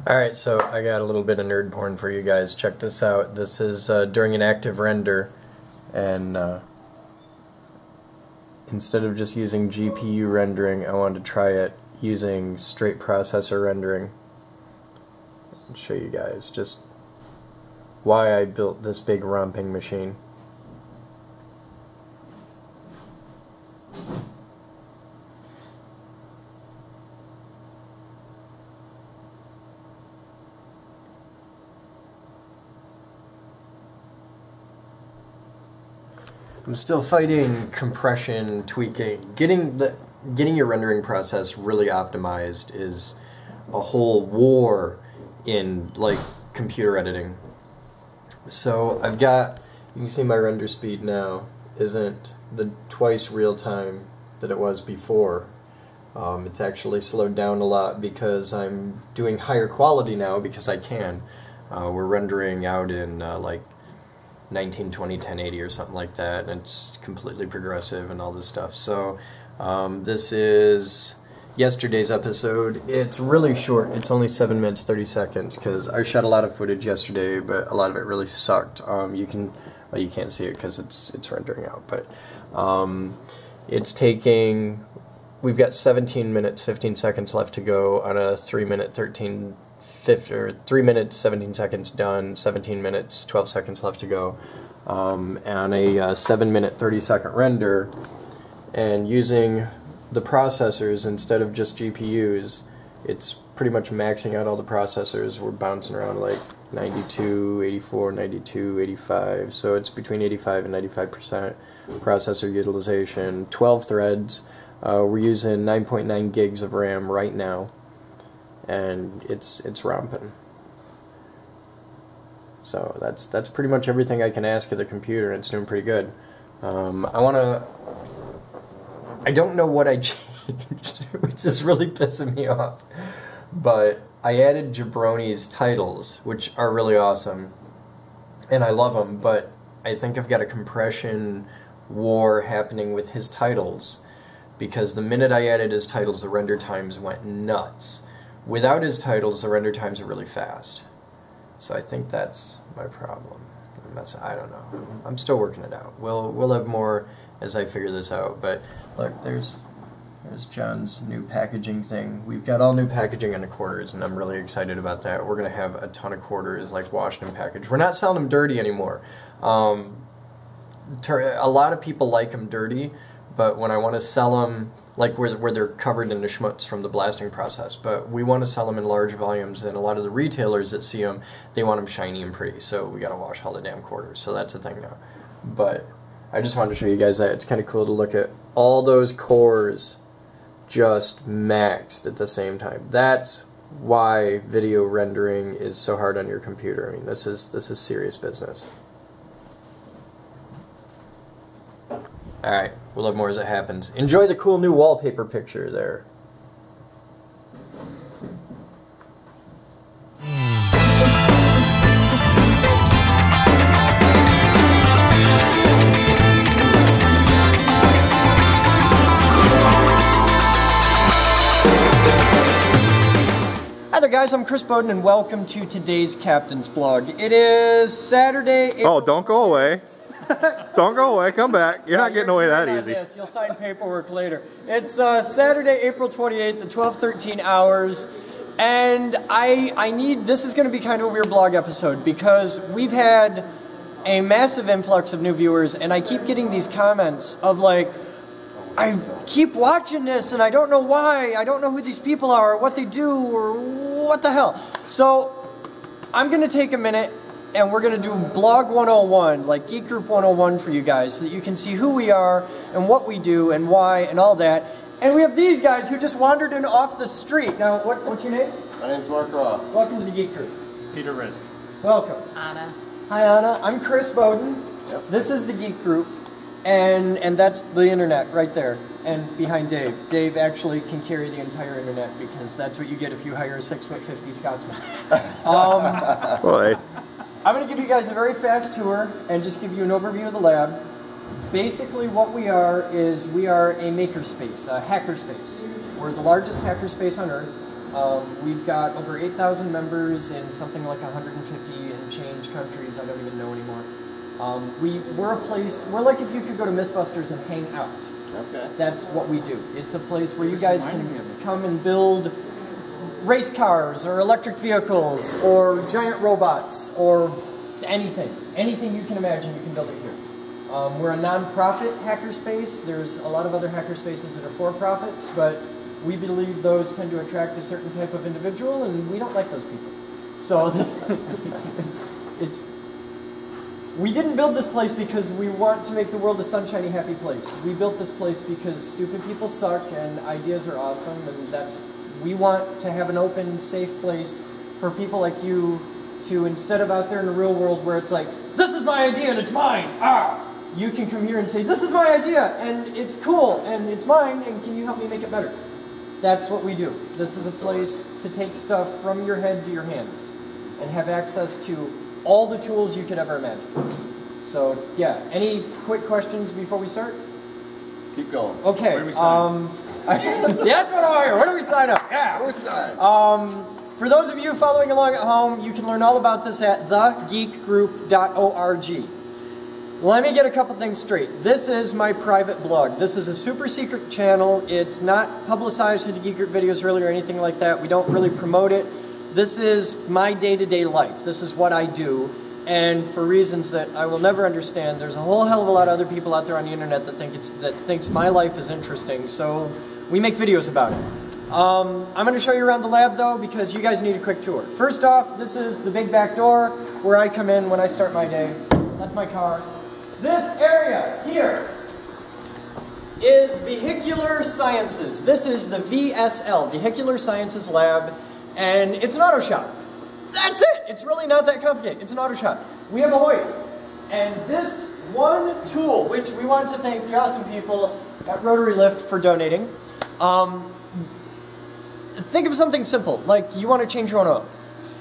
Alright, so I got a little bit of nerd porn for you guys. Check this out. This is during an active render, and instead of just using GPU rendering, I wanted to try it using straight processor rendering. I'll show you guys just why I built this big romping machine. I'm still fighting compression, tweaking. Getting your rendering process really optimized is a whole war in like computer editing. So I've got, you can see my render speed now isn't the twice real time that it was before. It's actually slowed down a lot because I'm doing higher quality now because I can. We're rendering out in like 1920 1080 or something like that, and it's completely progressive and all this stuff. So this is yesterday's episode. It's really short. It's only 7 minutes 30 seconds because I shot a lot of footage yesterday, but a lot of it really sucked. You can't see it because it's rendering out, but it's taking. We've got 17 minutes 15 seconds left to go on a 3 minute 3 minutes 17 seconds done, 17 minutes 12 seconds left to go, and a 7 minute 30 second render. And using the processors instead of just GPUs, it's pretty much maxing out all the processors. We're bouncing around like 92, 84, 92, 85, so it's between 85 and 95% processor utilization. 12 threads. We're using 9.9 gigs of RAM right now, and it's romping. So that's pretty much everything I can ask of the computer, and it's doing pretty good. I don't know what I changed, which is really pissing me off, but I added Jabroni's titles, which are really awesome, and I love them, but I think I've got a compression war happening with his titles, because the minute I added his titles, the render times went nuts. Without his titles, the render times are really fast. So I think that's my problem. I don't know. I'm still working it out. We'll have more as I figure this out. But look, there's John's new packaging thing. We've got all new packaging on the quarters, and I'm really excited about that. We're going to have a ton of quarters like washed and packaged. We're not selling them dirty anymore. A lot of people like them dirty, but when I want to sell them, like where they're covered in the schmutz from the blasting process, but we want to sell them in large volumes, and a lot of the retailers that see them, they want them shiny and pretty, so we got to wash all the damn quarters, so that's the thing now. But I just wanted to show you guys that. It's kind of cool to look at all those cores just maxed at the same time. That's why video rendering is so hard on your computer. I mean, this is serious business. Alright, we'll have more as it happens. Enjoy the cool new wallpaper picture there. Hi there guys, I'm Chris Boden and welcome to today's Captain's Blog. It is Saturday... Oh, don't go away. Don't go away, come back. You're not getting away that easy. Yes, you'll sign paperwork later. It's Saturday, April 28th at 12:13 hours, and this is going to be kind of a weird blog episode because we've had a massive influx of new viewers, and I keep getting these comments of like, I keep watching this and I don't know why, I don't know who these people are, or what they do, or what the hell. So I'm going to take a minute and we're going to do Blog 101, like Geek Group 101 for you guys, so that you can see who we are and what we do and why and all that. And we have these guys who just wandered in off the street. Now, what's your name? My name's Mark Roth. Welcome to the Geek Group. Peter Risk. Welcome. Anna. Hi, Anna. I'm Chris Boden. Yep. This is the Geek Group, and that's the internet right there. And behind Dave. Dave actually can carry the entire internet because that's what you get if you hire a 6'50" Scotsman. Boy. I'm going to give you guys a very fast tour and just give you an overview of the lab. Basically what we are is we are a makerspace, a hackerspace. We're the largest hackerspace on Earth. We've got over 8,000 members in something like 150 and change countries. I don't even know anymore. We're a place, we're like if you could go to Mythbusters and hang out. Okay. That's what we do. It's a place where you guys can come and build race cars or electric vehicles or giant robots or anything. Anything you can imagine, you can build it here. We're a non-profit hackerspace. There's a lot of other hackerspaces that are for-profits, but we believe those tend to attract a certain type of individual, and we don't like those people. So we didn't build this place because we want to make the world a sunshiny, happy place. We built this place because stupid people suck and ideas are awesome, and we want to have an open, safe place for people like you to, instead of out there in the real world where it's like, this is my idea and it's mine, you can come here and say, this is my idea and it's cool and it's mine and can you help me make it better? That's what we do. This is a place to take stuff from your head to your hands and have access to all the tools you could ever imagine. So, yeah, any quick questions before we start? Keep going. Okay. Where do we sign? That's what I want to hear. Where do we sign up? Yeah. Where do we sign? For those of you following along at home, you can learn all about this at thegeekgroup.org. Let me get a couple things straight. This is my private blog. This is a super secret channel. It's not publicized through the Geek Group videos really or anything like that. We don't really promote it. This is my day-to-day life. This is what I do. And for reasons that I will never understand, there's a whole hell of a lot of other people out there on the internet that thinks my life is interesting. So we make videos about it. I'm going to show you around the lab though because you guys need a quick tour. First off, this is the big back door where I come in when I start my day. That's my car. This area here is Vehicular Sciences. This is the VSL, Vehicular Sciences Lab, and it's an auto shop. That's it! It's really not that complicated. It's an auto shop. We have a hoist, and this one tool, which we want to thank the awesome people at Rotary Lift for donating. Think of something simple, like you want to change your own oil.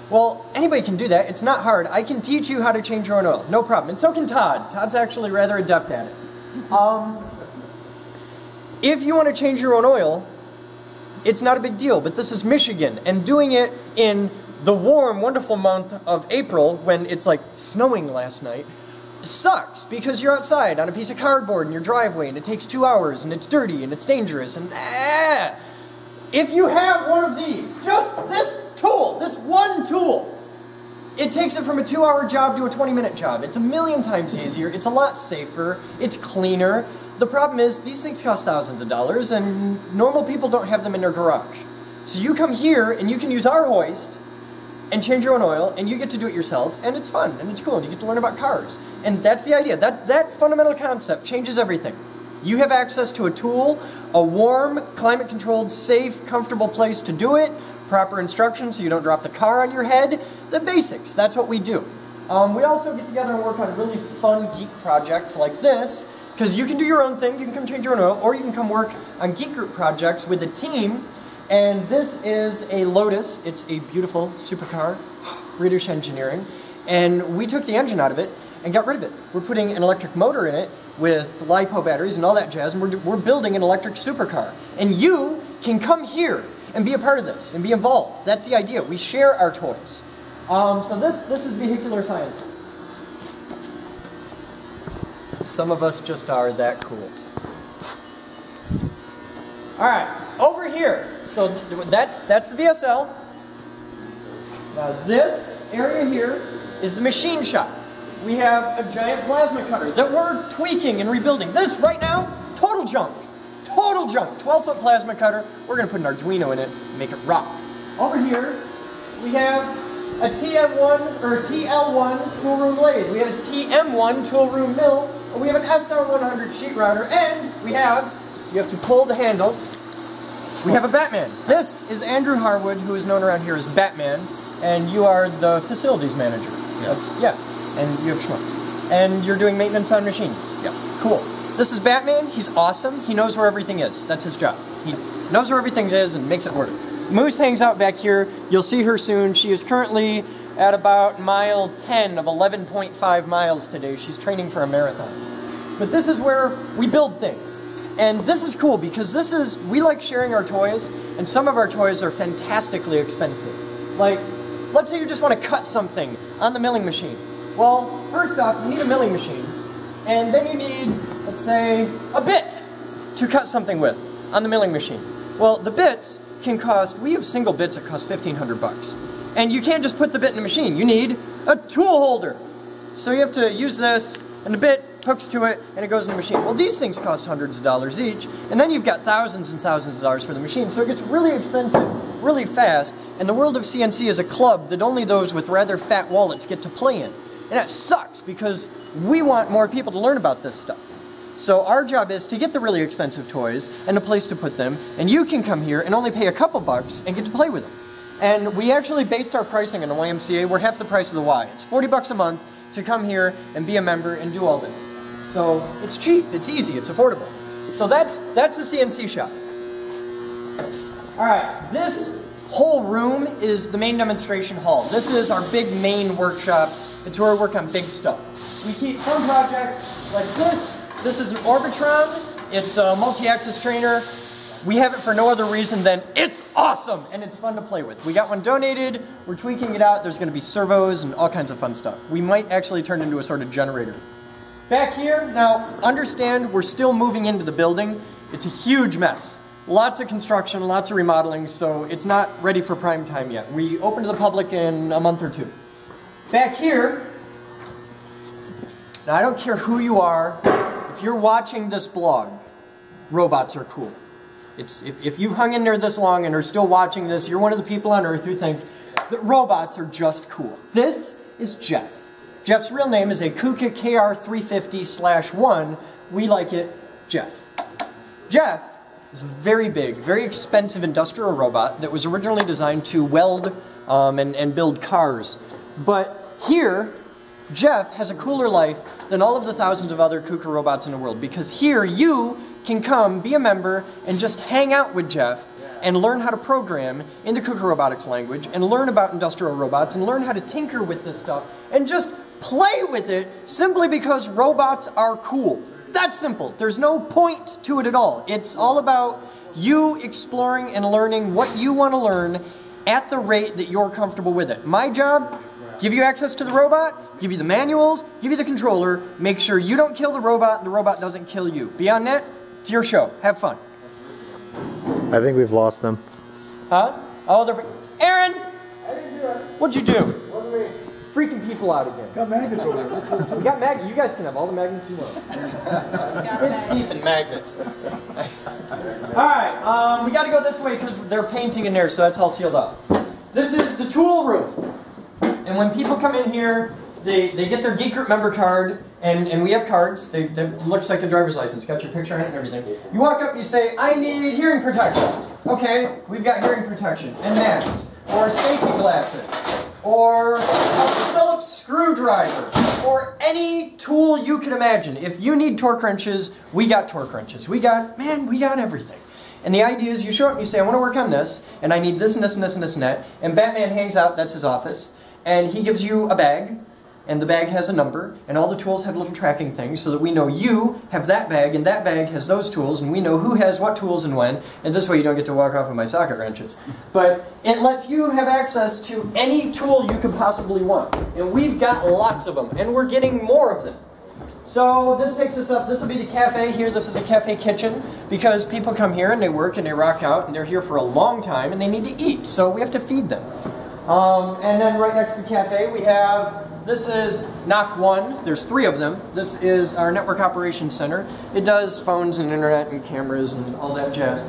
Well, anybody can do that. It's not hard. I can teach you how to change your own oil. No problem. And so can Todd. Todd's actually rather adept at it. If you want to change your own oil, it's not a big deal. But this is Michigan. And doing it in the warm, wonderful month of April, when it's like snowing last night, sucks. Because you're outside on a piece of cardboard in your driveway, and it takes 2 hours, and it's dirty, and it's dangerous, and If you have one of these, just this tool, this one tool, it takes it from a 2-hour job to a 20-minute job. It's a million times easier, it's a lot safer, it's cleaner. The problem is, these things cost thousands of dollars, and normal people don't have them in their garage. So you come here, and you can use our hoist, and change your own oil, and you get to do it yourself, and it's fun, and it's cool, and you get to learn about cars. And that's the idea. That fundamental concept changes everything. You have access to a tool, a warm, climate-controlled, safe, comfortable place to do it, proper instructions so you don't drop the car on your head, the basics. That's what we do. We also get together and work on really fun geek projects like this, because you can do your own thing, you can come change your own oil, or you can come work on Geek Group projects with a team. And this is a Lotus. It's a beautiful supercar, British engineering, and we took the engine out of it and got rid of it. We're putting an electric motor in it with LiPo batteries and all that jazz, and we're building an electric supercar. And you can come here and be a part of this and be involved. That's the idea. We share our toys. So this is Vehicular Sciences. Some of us just are that cool. All right, over here. So that's the VSL. Now this area here is the machine shop. We have a giant plasma cutter that we're tweaking and rebuilding. This right now, total junk. Total junk. 12-foot plasma cutter. We're going to put an Arduino in it and make it rock. Over here, we have a TM1 or a TL1 tool room lathe. We have a TM1 tool room mill. And we have an SR100 sheet router. And we have, you have to pull the handle. We have a Batman. This is Andrew Harwood, who is known around here as Batman, and you are the facilities manager. Yeah, and you have schmucks. And you're doing maintenance on machines. Yeah. Cool. This is Batman. He's awesome. He knows where everything is. That's his job. He knows where everything is and makes it work. Moose hangs out back here. You'll see her soon. She is currently at about mile 10 of 11.5 miles today. She's training for a marathon. But this is where we build things. And this is cool because we like sharing our toys, and some of our toys are fantastically expensive. Like, let's say you just want to cut something on the milling machine. Well, first off, you need a milling machine, and then you need, let's say, a bit to cut something with on the milling machine. Well, the bits can cost, we have single bits that cost $1,500. And you can't just put the bit in the machine, you need a tool holder. So you have to use this, and the bit hooks to it, and it goes in the machine. Well, these things cost hundreds of dollars each, and then you've got thousands and thousands of dollars for the machine, so it gets really expensive, really fast, and the world of CNC is a club that only those with rather fat wallets get to play in. And that sucks, because we want more people to learn about this stuff. So our job is to get the really expensive toys, and a place to put them, and you can come here and only pay a couple bucks and get to play with them. And we actually based our pricing on the YMCA. We're half the price of the Y. It's 40 bucks a month to come here and be a member and do all this. So it's cheap, it's easy, it's affordable. So that's the CNC shop. All right, this whole room is the main demonstration hall. This is our big main workshop. It's where we work on big stuff. We keep fun projects like this. This is an Orbitron. It's a multi-axis trainer. We have it for no other reason than it's awesome and it's fun to play with. We got one donated, we're tweaking it out, there's going to be servos and all kinds of fun stuff. We might actually turn it into a sort of generator. Back here, now understand we're still moving into the building. It's a huge mess. Lots of construction, lots of remodeling, so it's not ready for prime time yet. We open to the public in a month or two. Back here, now I don't care who you are, if you're watching this blog, robots are cool. If you've hung in there this long and are still watching this, you're one of the people on Earth who think that robots are just cool. This is Jeff. Jeff's real name is a Kuka KR350/1. We like it, Jeff. Jeff is a very big, very expensive industrial robot that was originally designed to weld and build cars. But here, Jeff has a cooler life than all of the thousands of other Kuka robots in the world, because here you can come, be a member, and just hang out with Jeff and learn how to program in the Kuka robotics language and learn about industrial robots and learn how to tinker with this stuff and just play with it simply because robots are cool. That's simple. There's no point to it at all. It's all about you exploring and learning what you want to learn at the rate that you're comfortable with it. My job, give you access to the robot, give you the manuals, give you the controller, make sure you don't kill the robot doesn't kill you. Beyond that, it's your show. Have fun. I think we've lost them. Huh? Oh, they're... Aaron! I didn't do it. What'd you do? Wasn't me. Freaking people out again. Got magnets over there. We got magnets. You guys can have all the magnets you want. It's deep in magnets. Alright, we gotta go this way because they're painting in there, so that's all sealed up. This is the tool room. And when people come in here, they get their Geek Group member card, and we have cards. They looks like a driver's license. Got your picture on it and everything. You walk up and you say, I need hearing protection. Okay, we've got hearing protection, and masks, or safety glasses, or a Phillips screwdriver, or any tool you can imagine. If you need torque wrenches, we got torque wrenches. We got everything. And the idea is you show up and you say, I want to work on this, and I need this and this and this and this and that, and Batman hangs out, that's his office, and he gives you a bag, and the bag has a number, and all the tools have little tracking things so that we know you have that bag, and that bag has those tools, and we know who has what tools and when, and this way you don't get to walk off with my socket wrenches. But it lets you have access to any tool you could possibly want. And we've got lots of them, and we're getting more of them. So this takes us up, this will be the cafe here, this is a cafe kitchen, because people come here and they work and they rock out, and they're here for a long time, and they need to eat, so we have to feed them. And then right next to the cafe we have, this is Knock 1. There's 3 of them. This is our network operations center. It does phones and internet and cameras and all that jazz.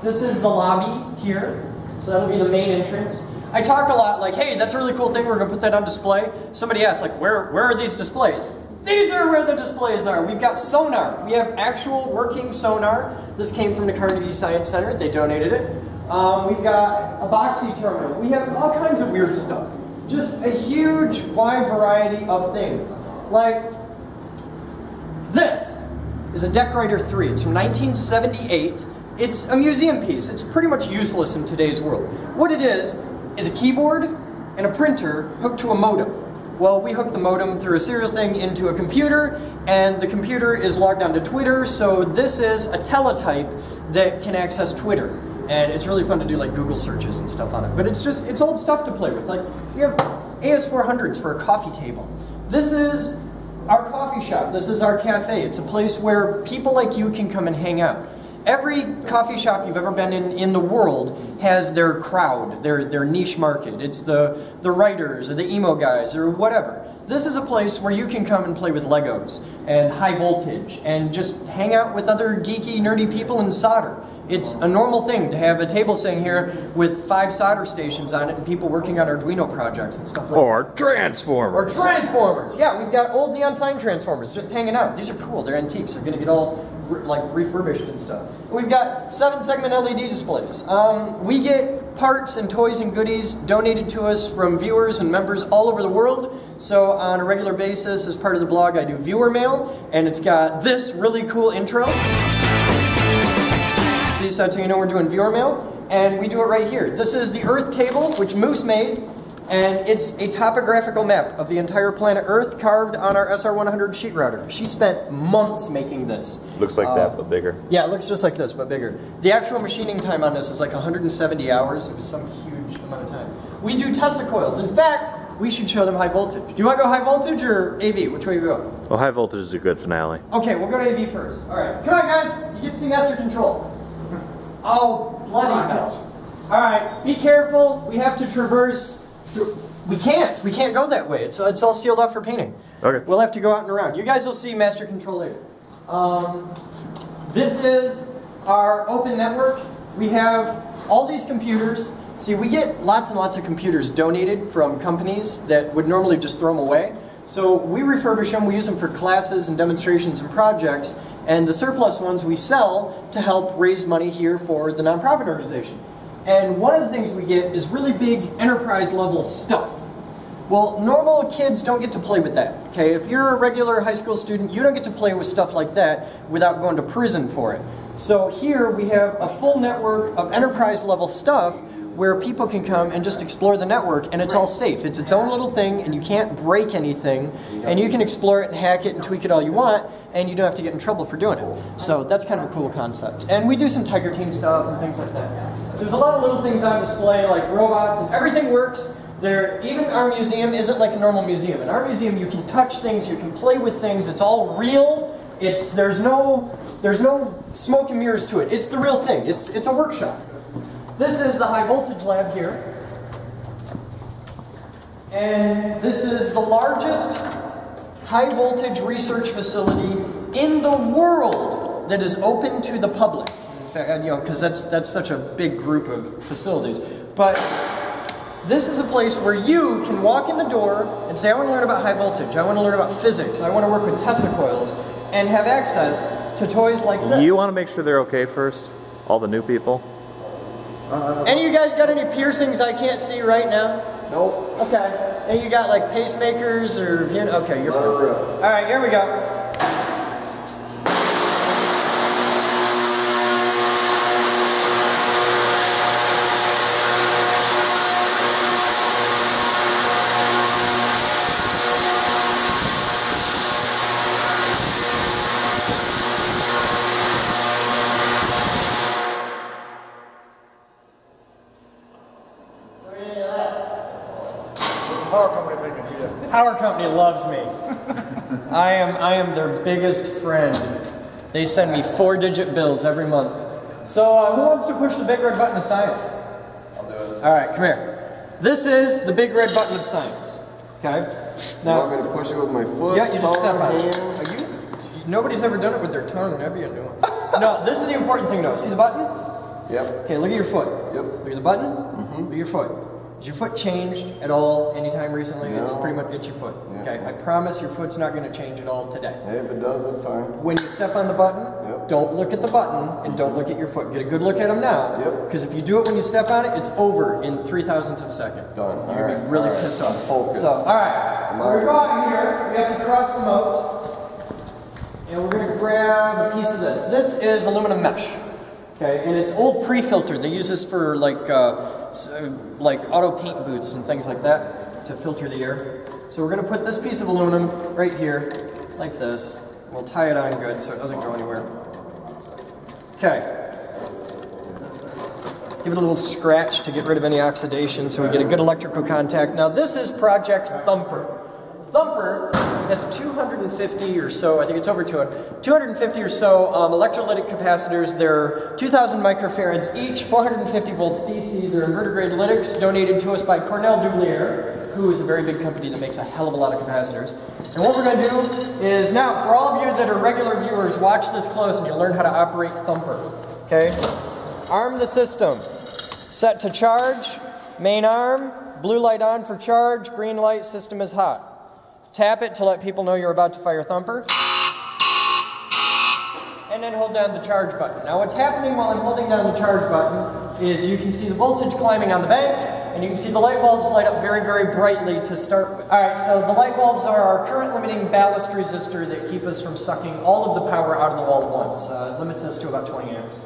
This is the lobby here. So that'll be the main entrance. I talk a lot like, hey, that's a really cool thing. We're going to put that on display. Somebody asks, like, where are these displays? These are where the displays are. We've got sonar. We have actual working sonar. This came from the Carnegie Science Center. They donated it. We've got a boxy terminal. We have all kinds of weird stuff. Just a huge, wide variety of things. Like, this is a Decorator 3. It's from 1978. It's a museum piece. It's pretty much useless in today's world. What it is a keyboard and a printer hooked to a modem. Well, we hook the modem through a serial thing into a computer, and the computer is logged onto Twitter, so this is a teletype that can access Twitter. And it's really fun to do like Google searches and stuff on it. But it's old stuff to play with. Like, you have AS400s for a coffee table. This is our coffee shop. This is our cafe. It's a place where people like you can come and hang out. Every coffee shop you've ever been in the world has their crowd, their niche market. It's the writers or the emo guys or whatever. This is a place where you can come and play with Legos and high voltage and just hang out with other geeky, nerdy people and solder. It's a normal thing to have a table sitting here with 5 solder stations on it and people working on Arduino projects and stuff like that. Or transformers. Or transformers. Yeah, we've got old neon sign transformers just hanging out. These are cool. They're antiques. They're going to get all like refurbished and stuff. And we've got 7-segment LED displays. We get parts and toys and goodies donated to us from viewers and members all over the world. So on a regular basis, as part of the blog, I do viewer mail, and it's got this really cool intro. See, so you know we're doing viewer mail, and we do it right here. This is the Earth table, which Moose made, and it's a topographical map of the entire planet Earth carved on our SR100 sheet router. She spent months making this. Looks like that, but bigger. Yeah, it looks just like this, but bigger. The actual machining time on this was like 170 hours. It was some huge amount of time. We do Tesla coils. In fact, we should show them high voltage. Do you want to go high voltage or AV? Which way you go? Well, high voltage is a good finale. Okay, we'll go to AV first. All right, come on, guys. You get to see master control. Oh, bloody hell. All right, be careful. We have to traverse. We can't go that way. It's all sealed off for painting. Okay. We'll have to go out and around. You guys will see master control later. This is our open network. We have all these computers. See, we get lots and lots of computers donated from companies that would normally just throw them away. So we refurbish them, we use them for classes and demonstrations and projects, and the surplus ones we sell to help raise money here for the nonprofit organization. And one of the things we get is really big enterprise level stuff. Well, normal kids don't get to play with that, okay? If you're a regular high school student, you don't get to play with stuff like that without going to prison for it. So here we have a full network of enterprise level stuff where people can come and just explore the network, and it's all safe. It's its own little thing, and you can't break anything, and you can explore it and hack it and tweak it all you want, and you don't have to get in trouble for doing it. So that's kind of a cool concept. And we do some Tiger Team stuff and things like that. There's a lot of little things on display, like robots, and everything works. Even our museum isn't like a normal museum. In our museum, you can touch things, you can play with things, it's all real. There's no smoke and mirrors to it. It's the real thing. It's a workshop. This is the high voltage lab here. And this is the largest high voltage research facility in the world that is open to the public. In fact, you know, because that's such a big group of facilities. But this is a place where you can walk in the door and say, I want to learn about high voltage, I want to learn about physics, I want to work with Tesla coils, and have access to toys like this. You want to make sure they're okay first? All the new people? Any of you guys got any piercings I can't see right now? Nope. Okay. And you got like pacemakers or, okay, you're fine. All right, here we go. Power company thinking, yeah. Power company loves me. I am their biggest friend. They send me 4-digit bills every month. So who wants to push the big red button of science? I'll do it. All right, come here. This is the big red button of science. Okay. You want me to push it with my foot? Yeah, you just step on hand? it. Nobody's ever done it with their tongue. That'd be a new one. No, this is the important thing though. See the button? Yep. Okay, look at your foot. Yep. Look at the button. Look at your foot. Has your foot changed at all anytime recently? No. It's pretty much it's your foot. Yeah. Okay, I promise your foot's not going to change at all today. Hey, if it does, that's fine. When you step on the button, Yep. don't look at the button and don't look at your foot. Get a good look at them now. Yep. Because if you do it when you step on it, it's over in 0.003 of a second. Done. You're going to be really pissed off. Focus. So, all right. We're going here. We have to cross the moat. And we're going to grab a piece of this. This is aluminum mesh. Okay, and it's old pre-filter. They use this for like auto paint booths and things like that. to filter the air. So we're going to put this piece of aluminum right here, like this. We'll tie it on good so it doesn't go anywhere. Okay. Give it a little scratch to get rid of any oxidation so we get a good electrical contact. Now this is Project Thumper. Thumper has 250 or so, I think it's over 200, 250 or so electrolytic capacitors. They're 2,000 microfarads each, 450 volts DC. They're inverter grade lytics donated to us by Cornell Dubilier, who is a very big company that makes a hell of a lot of capacitors. And what we're going to do is now, for all of you that are regular viewers, watch this close and you'll learn how to operate Thumper. Okay? Arm the system. Set to charge, main arm, blue light on for charge, green light, system is hot. Tap it to let people know you're about to fire Thumper. And then hold down the charge button. Now what's happening while I'm holding down the charge button is you can see the voltage climbing on the bank, and you can see the light bulbs light up very, very brightly to start with. Alright, so the light bulbs are our current limiting ballast resistor that keep us from sucking all of the power out of the wall at once. It limits us to about 20 amps.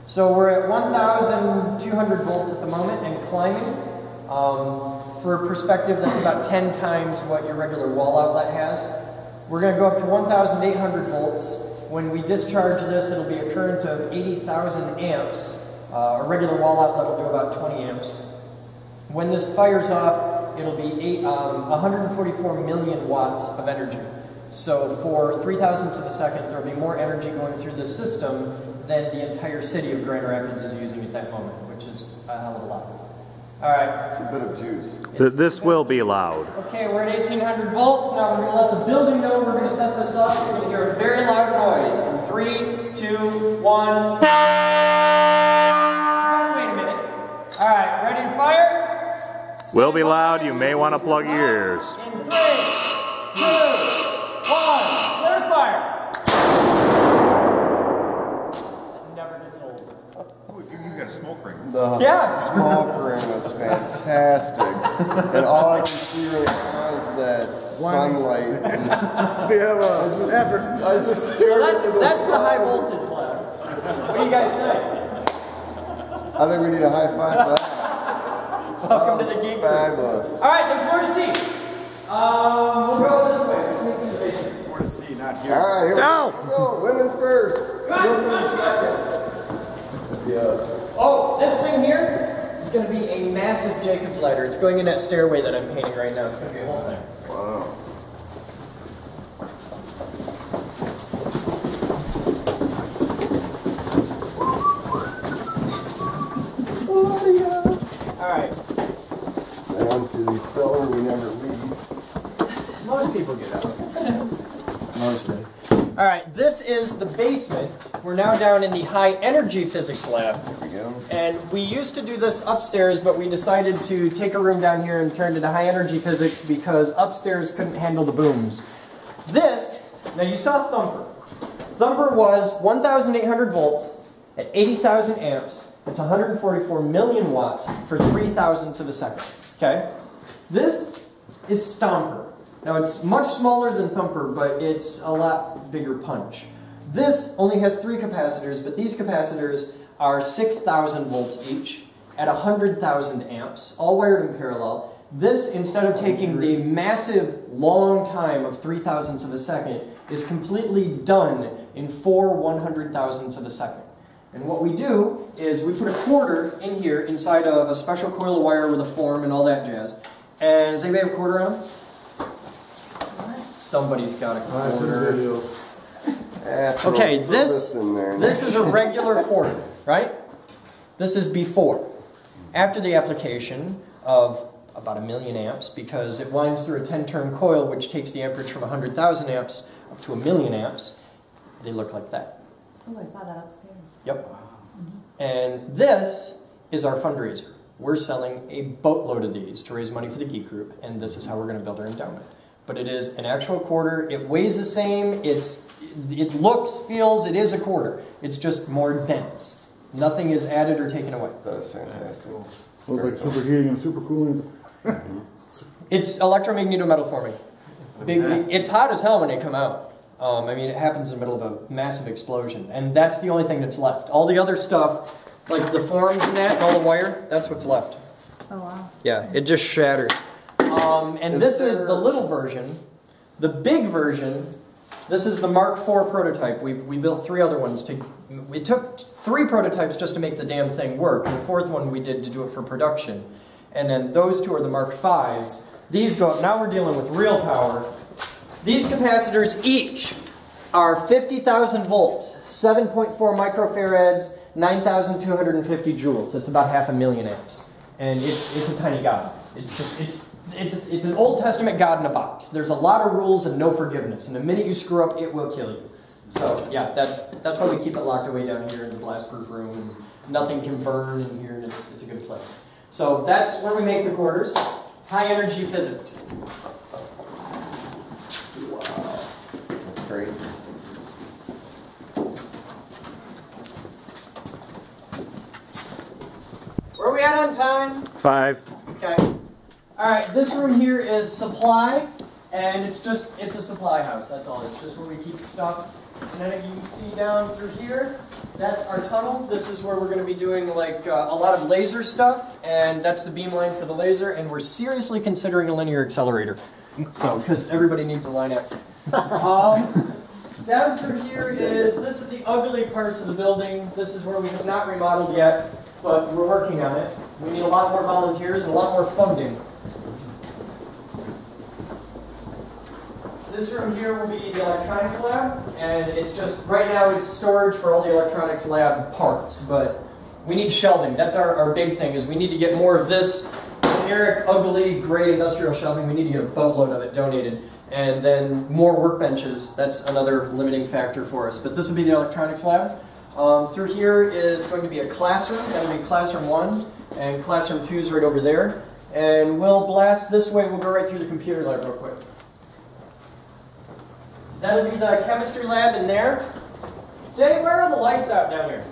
So we're at 1,200 volts at the moment and climbing. For perspective, that's about 10 times what your regular wall outlet has. We're going to go up to 1,800 volts. When we discharge this, it'll be a current of 80,000 amps. A regular wall outlet will do about 20 amps. When this fires off, it'll be 144 million watts of energy. So for 3,000 to the second, there'll be more energy going through the system than the entire city of Grand Rapids is using at that moment, which is a hell of a lot. All right. It's a bit of juice. This will be loud. Okay, we're at 1,800 volts. Now we're going to let the building know we're going to set this up. You're going to hear a very loud noise. In 3, 2, 1. Wait a minute. All right, ready to fire? Will be loud. You may want to plug your ears. In 3, 2, 1. Clear fire. Never gets old. You got a smoke ring. The Yeah. smoke ring was fantastic. And all I can see right now is that sunlight. We have an effort. I just stared into the That's the sun. high voltage lab. What do you guys think? I think we need a high five for that. Welcome to the Geek Group. Fabulous. All right, there's more to see. We'll go this way. We'll sneak through the basement. More to see, not here. All right, here Go. we go. Women first. One second. Yes. Oh, this thing here is going to be a massive Jacob's ladder. It's going in that stairway that I'm painting right now. It's going to be a whole thing. Wow. All right. Down to the cellar we never leave. Most people get out. Mostly. All right, this is the basement. We're now down in the high energy physics lab. There we go. And we used to do this upstairs, but we decided to take a room down here and turn it to high energy physics because upstairs couldn't handle the booms. This, now you saw Thumper. Thumper was 1,800 volts at 80,000 amps. It's 144 million watts for 3,000 to the second. Okay? This is Stomper. Now it's much smaller than Thumper, but it's a lot bigger punch. This only has 3 capacitors, but these capacitors are 6,000 volts each at 100,000 amps, all wired in parallel. This, instead of taking the massive long time of 3,000 to the second, is completely done in 4 100,000 to the second. And what we do is we put a quarter in here inside of a special coil of wire with a form and all that jazz. And does anybody have a quarter on them? Somebody's got a quarter. Okay, this is a regular quarter, right? This is before. After the application of about 1,000,000 amps, because it winds through a 10-turn coil, which takes the amperage from 100,000 amps up to 1,000,000 amps, they look like that. Oh, I saw that upstairs. Yep. And this is our fundraiser. We're selling a boatload of these to raise money for the Geek Group, and this is how we're going to build our endowment. But it is an actual quarter. It weighs the same. It looks, feels, it is a quarter. It's just more dense. Nothing is added or taken away. That is fantastic. Looks like superheating and super cooling. It's electromagnetometal forming. It's hot as hell when they come out. I mean, it happens in the middle of a massive explosion. And that's the only thing that's left. All the other stuff, like the forms and that, and all the wire, that's what's left. Oh, wow. Yeah, it just shatters. And this is the little version. The big version, this is the Mark IV prototype. We built 3 other ones. We took 3 prototypes just to make the damn thing work, and the 4th one we did to do it for production. And then those 2 are the Mark Vs. These go up. Now we're dealing with real power. These capacitors each are 50,000 volts, 7.4 microfarads, 9,250 joules. It's about 500,000 amps. And it's a tiny god. It's an Old Testament God in a box. There's a lot of rules and no forgiveness. And the minute you screw up, it will kill you. So yeah, that's why we keep it locked away down here in the blast-proof room. And nothing can burn in here, and it's a good place. So that's where we make the quarters. High-energy physics. Wow. That's crazy. Where are we at on time? 5. Okay. All right, this room here is supply, and it's a supply house, that's all. It's just where we keep stuff. And then you can see down through here, that's our tunnel. This is where we're going to be doing like a lot of laser stuff, and that's the beam line for the laser, and we're seriously considering a linear accelerator. So, because everybody needs a line up. Down through here this is the ugly parts of the building. This is where we have not remodeled yet, but we're working on it. We need a lot more volunteers and a lot more funding. This room here will be the electronics lab, and it's just, right now it's storage for all the electronics lab parts, but we need shelving. That's our big thing, is we need to get more of this generic, ugly, gray industrial shelving. We need to get a boatload of it donated. And then more workbenches. That's another limiting factor for us. But this will be the electronics lab. Through here is going to be a classroom. That'll be classroom 1, and classroom 2 is right over there. And we'll blast this way. We'll go right through the computer lab real quick. That'll be the chemistry lab in there. Dave, where are the lights out down here?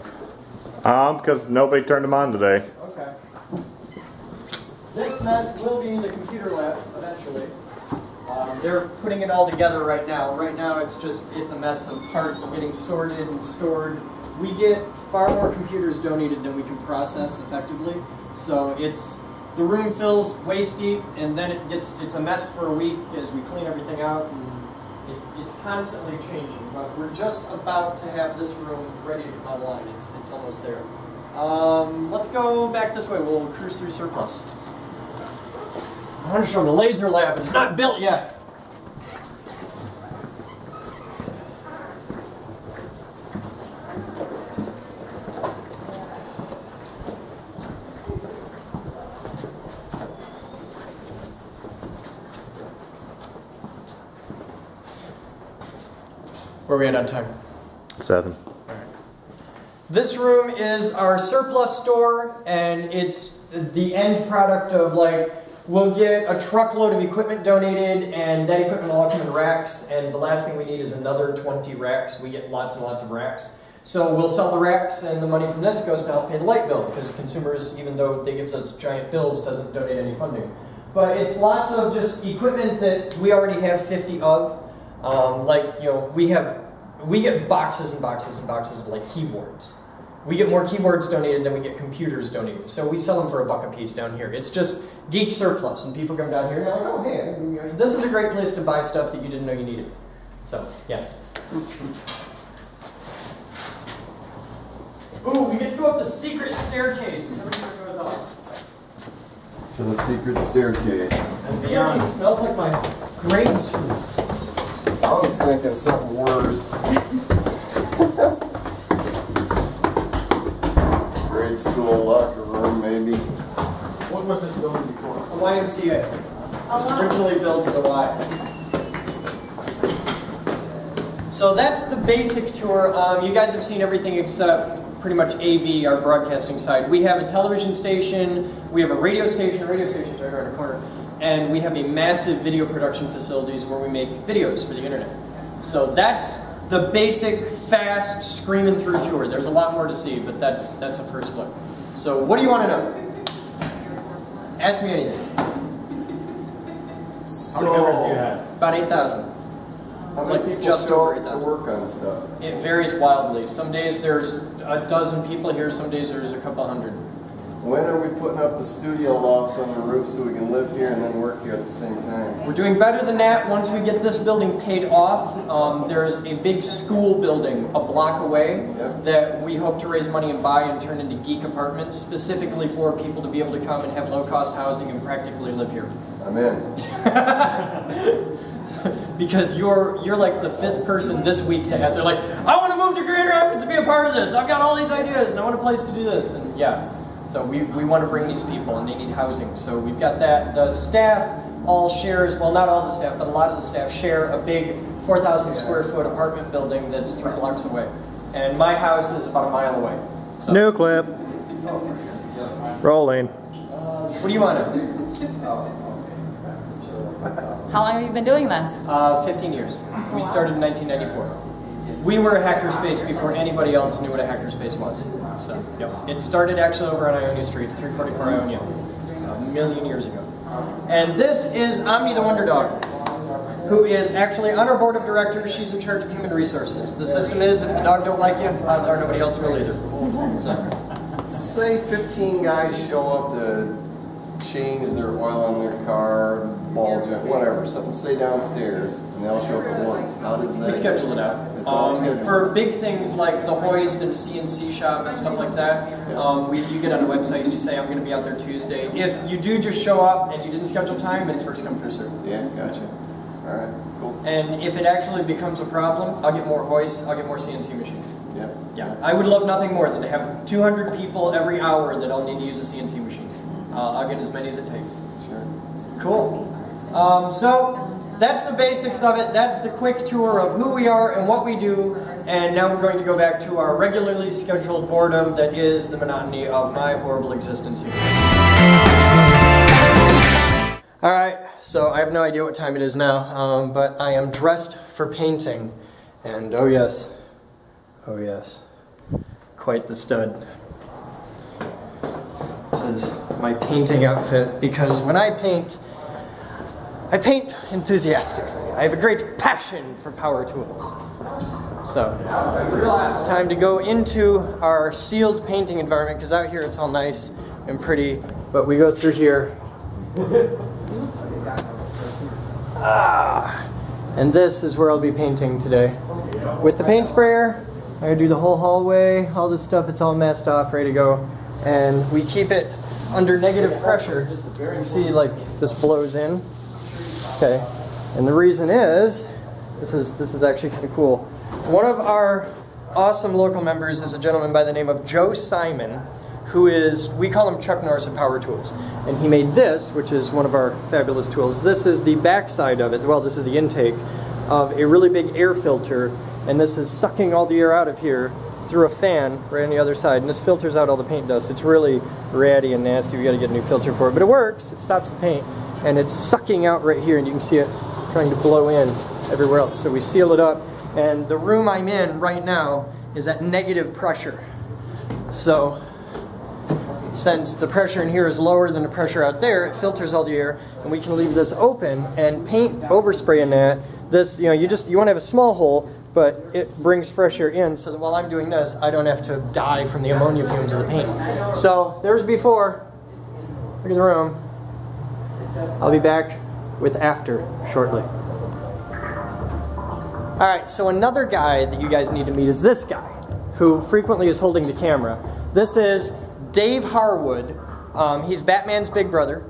Because nobody turned them on today. Okay. This mess will be the computer lab eventually. They're putting it all together right now. Right now it's a mess of parts getting sorted and stored. We get far more computers donated than we can process effectively. So the room fills waist deep, and then it's a mess for a week as we clean everything out. And it's constantly changing, but we're just about to have this room ready to come online. It's almost there. Let's go back this way. We'll cruise through surplus. I want to show them the laser lab. It's not built yet. Where are we at on time? 7. This room is our surplus store, and it's the end product of, like, we'll get a truckload of equipment donated, and that equipment will all come in racks, and the last thing we need is another 20 racks. We get lots and lots of racks. So we'll sell the racks, and the money from this goes to help pay the light bill, because consumers, even though they give us giant bills, doesn't donate any funding. But it's lots of just equipment that we already have 50 of. We get boxes and boxes and boxes of like keyboards. We get more keyboards donated than we get computers donated. So we sell them for $1 a piece down here. It's just geek surplus, and people come down here and they're like, oh, hey, this is a great place to buy stuff that you didn't know you needed. So, yeah. Ooh, we get to go up the secret staircase. Everything goes up. To the secret staircase. And beyond, it smells like my grades. I was thinking something worse. Grade school locker room, maybe. What was this building before? A YMCA. It was originally built as a Y. So that's the basic tour. You guys have seen everything except pretty much AV, our broadcasting side. We have a television station, we have a radio station. The radio station's right around the corner. And we have a massive video production facilities where we make videos for the internet. So that's the basic, fast, screaming through tour. There's a lot more to see, but that's a first look. So what do you want to know? Ask me anything. How many members do you have? About 8,000. How many people just show over up to 8,000. work on stuff? It varies wildly. Some days there's a dozen people here, some days there's a couple hundred. When are we putting up the studio lofts on the roof so we can live here and then work here at the same time? We're doing better than that. Once we get this building paid off, there's a big school building a block away that we hope to raise money and buy and turn into geek apartments, specifically for people to be able to come and have low-cost housing and practically live here. I'm in. Because you're like the 5th person this week to ask. They're like, I want to move to Grand Rapids to be a part of this. I've got all these ideas and I want a place to do this. And yeah, so we want to bring these people and they need housing. So we've got that. The staff all shares, well, not all the staff, but a lot of the staff share a big 4,000 square foot apartment building that's 3 blocks away. And my house is about a mile away. So, New clip. Rolling. what do you want to? How long have you been doing this? 15 years. We started in 1994. We were a hackerspace before anybody else knew what a hackerspace was. So, yep. It started actually over on Ionia Street, 344 Ionia, a million years ago. And this is Omni the Wonder Dog, who is actually on our board of directors. She's in charge of human resources. The system is, if the dog don't like you, odds are nobody else will either. So say 15 guys show up to change their oil on their car, ball joint, whatever, something, stay downstairs, and they all show up at once. How does that? We schedule it out. It's all scheduled. For big things like the hoist and CNC shop and stuff like that, you get on a website and you say, I'm going to be out there Tuesday. If you do just show up and you didn't schedule time, it's first come, first serve. Yeah, gotcha. All right, cool. And if it actually becomes a problem, I'll get more hoists, I'll get more CNC machines. Yeah. Yeah, I would love nothing more than to have 200 people every hour that all need to use a CNC machine. I'll get as many as it takes. Sure. Cool. So that's the basics of it. That's the quick tour of who we are and what we do. And now we're going to go back to our regularly scheduled boredom that is the monotony of my horrible existence here. Alright, so I have no idea what time it is now, but I am dressed for painting. And oh yes, quite the stud. This is my painting outfit because when I paint enthusiastically. I have a great passion for power tools. So it's time to go into our sealed painting environment because out here it's all nice and pretty, but we go through here. And this is where I'll be painting today. With the paint sprayer, I do the whole hallway, all this stuff, it's all messed off, ready to go. And we keep it under negative pressure. You can see like this blows in. Okay. And the reason is, this is actually kind of cool. One of our awesome local members is a gentleman by the name of Joe Simon, who is, we call him Chuck Norris of Power Tools. And he made this, which is one of our fabulous tools. This is the backside of it, well, this is the intake of a really big air filter, and this is sucking all the air out of here through a fan right on the other side, and this filters out all the paint dust. It's really ratty and nasty. We got to get a new filter for it, but it works. It stops the paint, and it's sucking out right here, and you can see it trying to blow in everywhere else. So we seal it up, and the room I'm in right now is at negative pressure. So since the pressure in here is lower than the pressure out there, it filters all the air, and we can leave this open and paint overspray in that. This, you want to have a small hole, but it brings fresh air in so that while I'm doing this, I don't have to die from the ammonia fumes of the paint. So there's before. Look at the room. I'll be back with after shortly. Alright, so another guy that you guys need to meet is this guy, who frequently is holding the camera. This is Dave Harwood. He's Batman's big brother.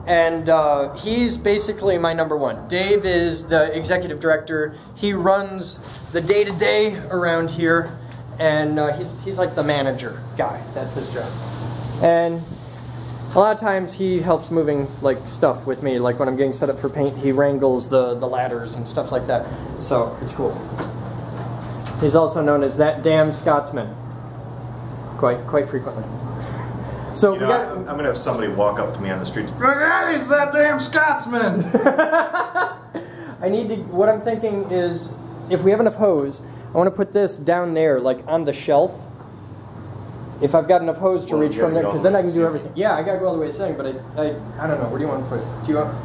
And he's basically my number one. Dave is the executive director. He runs the day-to-day around here, and he's like the manager guy. That's his job. And a lot of times he helps moving like stuff with me. Like when I'm getting set up for paint, he wrangles the ladders and stuff like that. So it's cool. He's also known as that damn Scotsman. Quite frequently. So I'm going to have somebody walk up to me on the streets. Hey, it's that damn Scotsman! What I'm thinking is, if we have enough hose, I want to put this down there, like on the shelf. If I've got enough hose to reach from there, because then I can do everything. Yeah, I got to go all the way to saying, but I don't know. Where do you want to put it?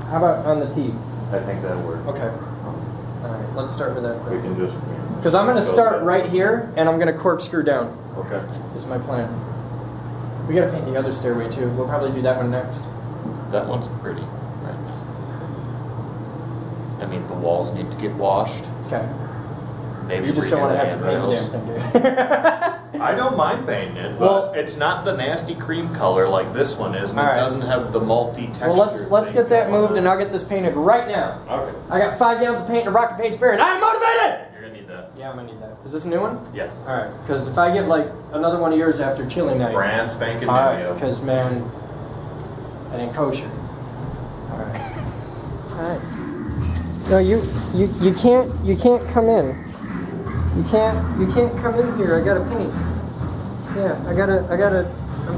How about on the tee? I think that'll work. Okay. All right, let's start with that. We can just... Because I'm going to start right here, and I'm going to corkscrew down. Okay. Is my plan. We gotta paint the other stairway too. We'll probably do that one next. That one's pretty right now. I mean, the walls need to get washed. Okay. Maybe You just don't want to have to paint the damn thing, do you? I don't mind painting it, but Well- it's not the nasty cream color like this one is, and All it right. doesn't have the multi-texture. Well, let's thing get that going moved, and on. I'll get this painted right now. Okay. I got 5 gallons of paint and a rocket paint spare, and I'm motivated! You're gonna need that. Yeah, I'm gonna need that. Is this a new one? Yeah. Alright, because if I get like another one of yours after chilling night. Brand spanking new. Alright, because man, that ain't kosher. Alright. Alright. No, you can't come in. You can't come in here. I gotta paint. Yeah, I'm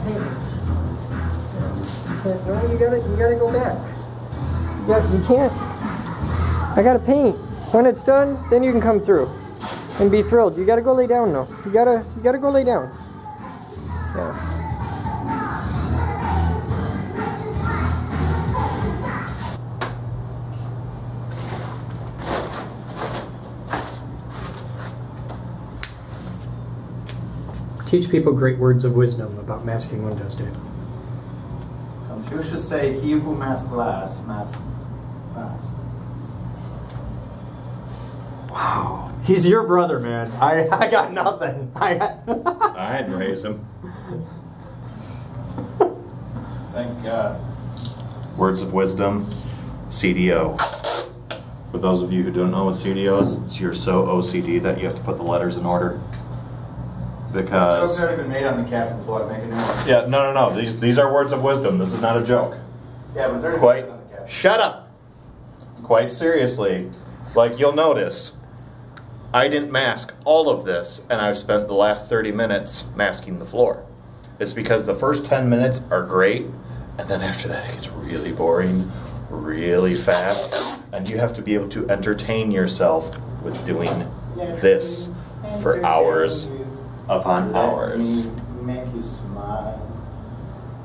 painting. Yeah. No, you gotta go back. You can't. I gotta paint. When it's done, then you can come through and be thrilled. You gotta go lay down though. You gotta go lay down. Yeah. Teach people great words of wisdom about masking windows, dude. Confucius say, he who masks glass, masks fast. Wow. He's your brother, man. I got nothing. I'd raise him. Thank God. Words of wisdom, CDO. For those of you who don't know what CDO is, you're so OCD that you have to put the letters in order. Joke's Because already been made on the captain's block, make a new one. yeah, no. These are words of wisdom. This is not a joke. Yeah, but it's already Quite. been on the captain. Shut up. Quite seriously, like you'll notice, I didn't mask all of this, and I've spent the last 30 minutes masking the floor. It's because the first 10 minutes are great, and then after that it gets really boring, really fast, and you have to be able to entertain yourself with doing this for hours upon hours. Make you smile.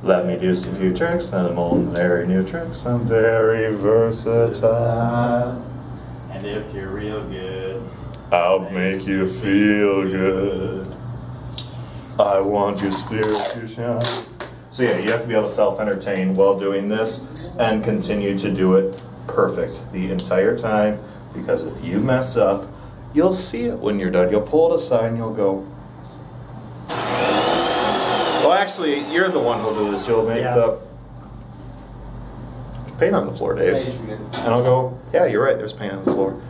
Let me do some few tricks, I'm on very new tricks, I'm very versatile. And if you're real good, I'll make you feel good. I want your spirit to shine. So yeah, you have to be able to self-entertain while doing this and continue to do it perfect the entire time, because if you mess up, you'll see it when you're done. You'll pull it aside and you'll go, well actually, you're the one who'll do this. You'll make the paint on the floor, Dave. And I'll go, yeah, you're right, there's paint on the floor.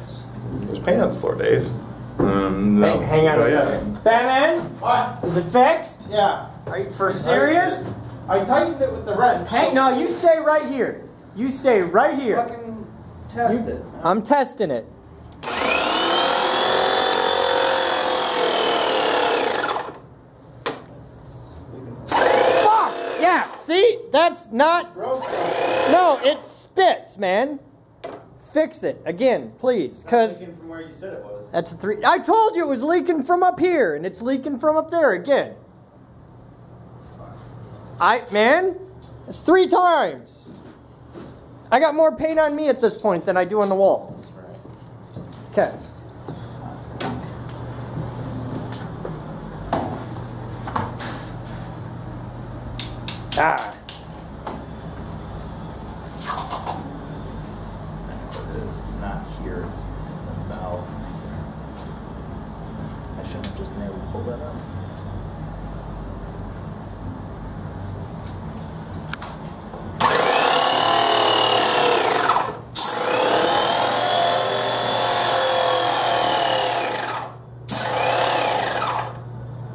There's paint on the floor, Dave. No. Hang on Oh, a yeah. second. Batman? What? Is it fixed? Yeah. Are you for serious? I tightened it with the wrench. Hey, no, you stay right here. You stay right here. Fucking test it. I'm testing it. Fuck! Yeah, see? That's not... No, it spits, man. Fix it. Again, please, because... From where you said it was. That's a 3... I told you it was leaking from up here, and it's leaking from up there again. Man, it's 3 times. I got more paint on me at this point than I do on the wall. Okay. Ah. It's not here, it's in the valve. I shouldn't have just been able to pull that up.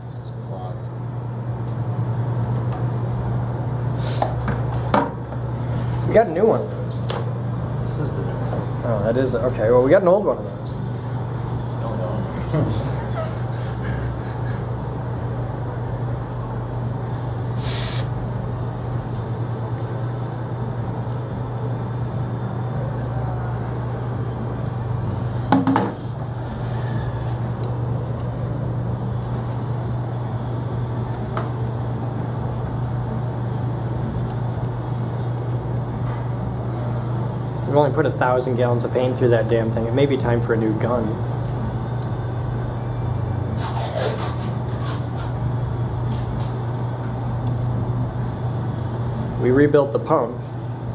This is clogged. We got a new one of those. This is the new one. Oh, that is... Okay, well, we got an old one of those. No, no. We've only put 1,000 gallons of paint through that damn thing. It may be time for a new gun. We rebuilt the pump,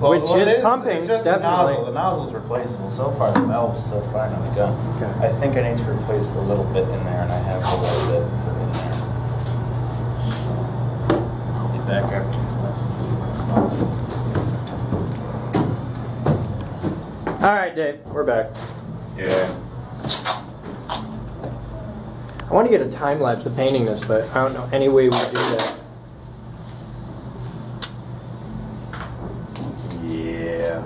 Well, which what it is pumping. It's just definitely. the nozzle. The nozzle's replaceable. So far, the valve's still fine on the gun. Okay. I think I need to replace the little bit in there, and I have the little bit for in there. So, I'll be back after these messages. All right, Dave, we're back. Yeah. I want to get a time lapse of painting this, but I don't know any way we do that. Yeah.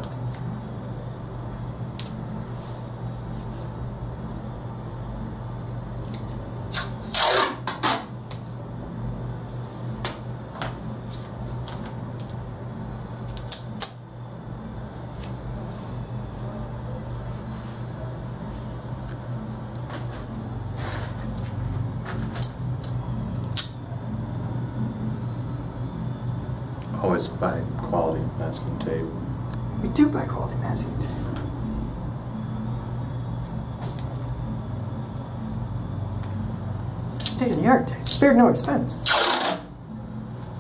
Always buy quality masking tape. We do buy quality masking tape. State of the art tape. Spared no expense.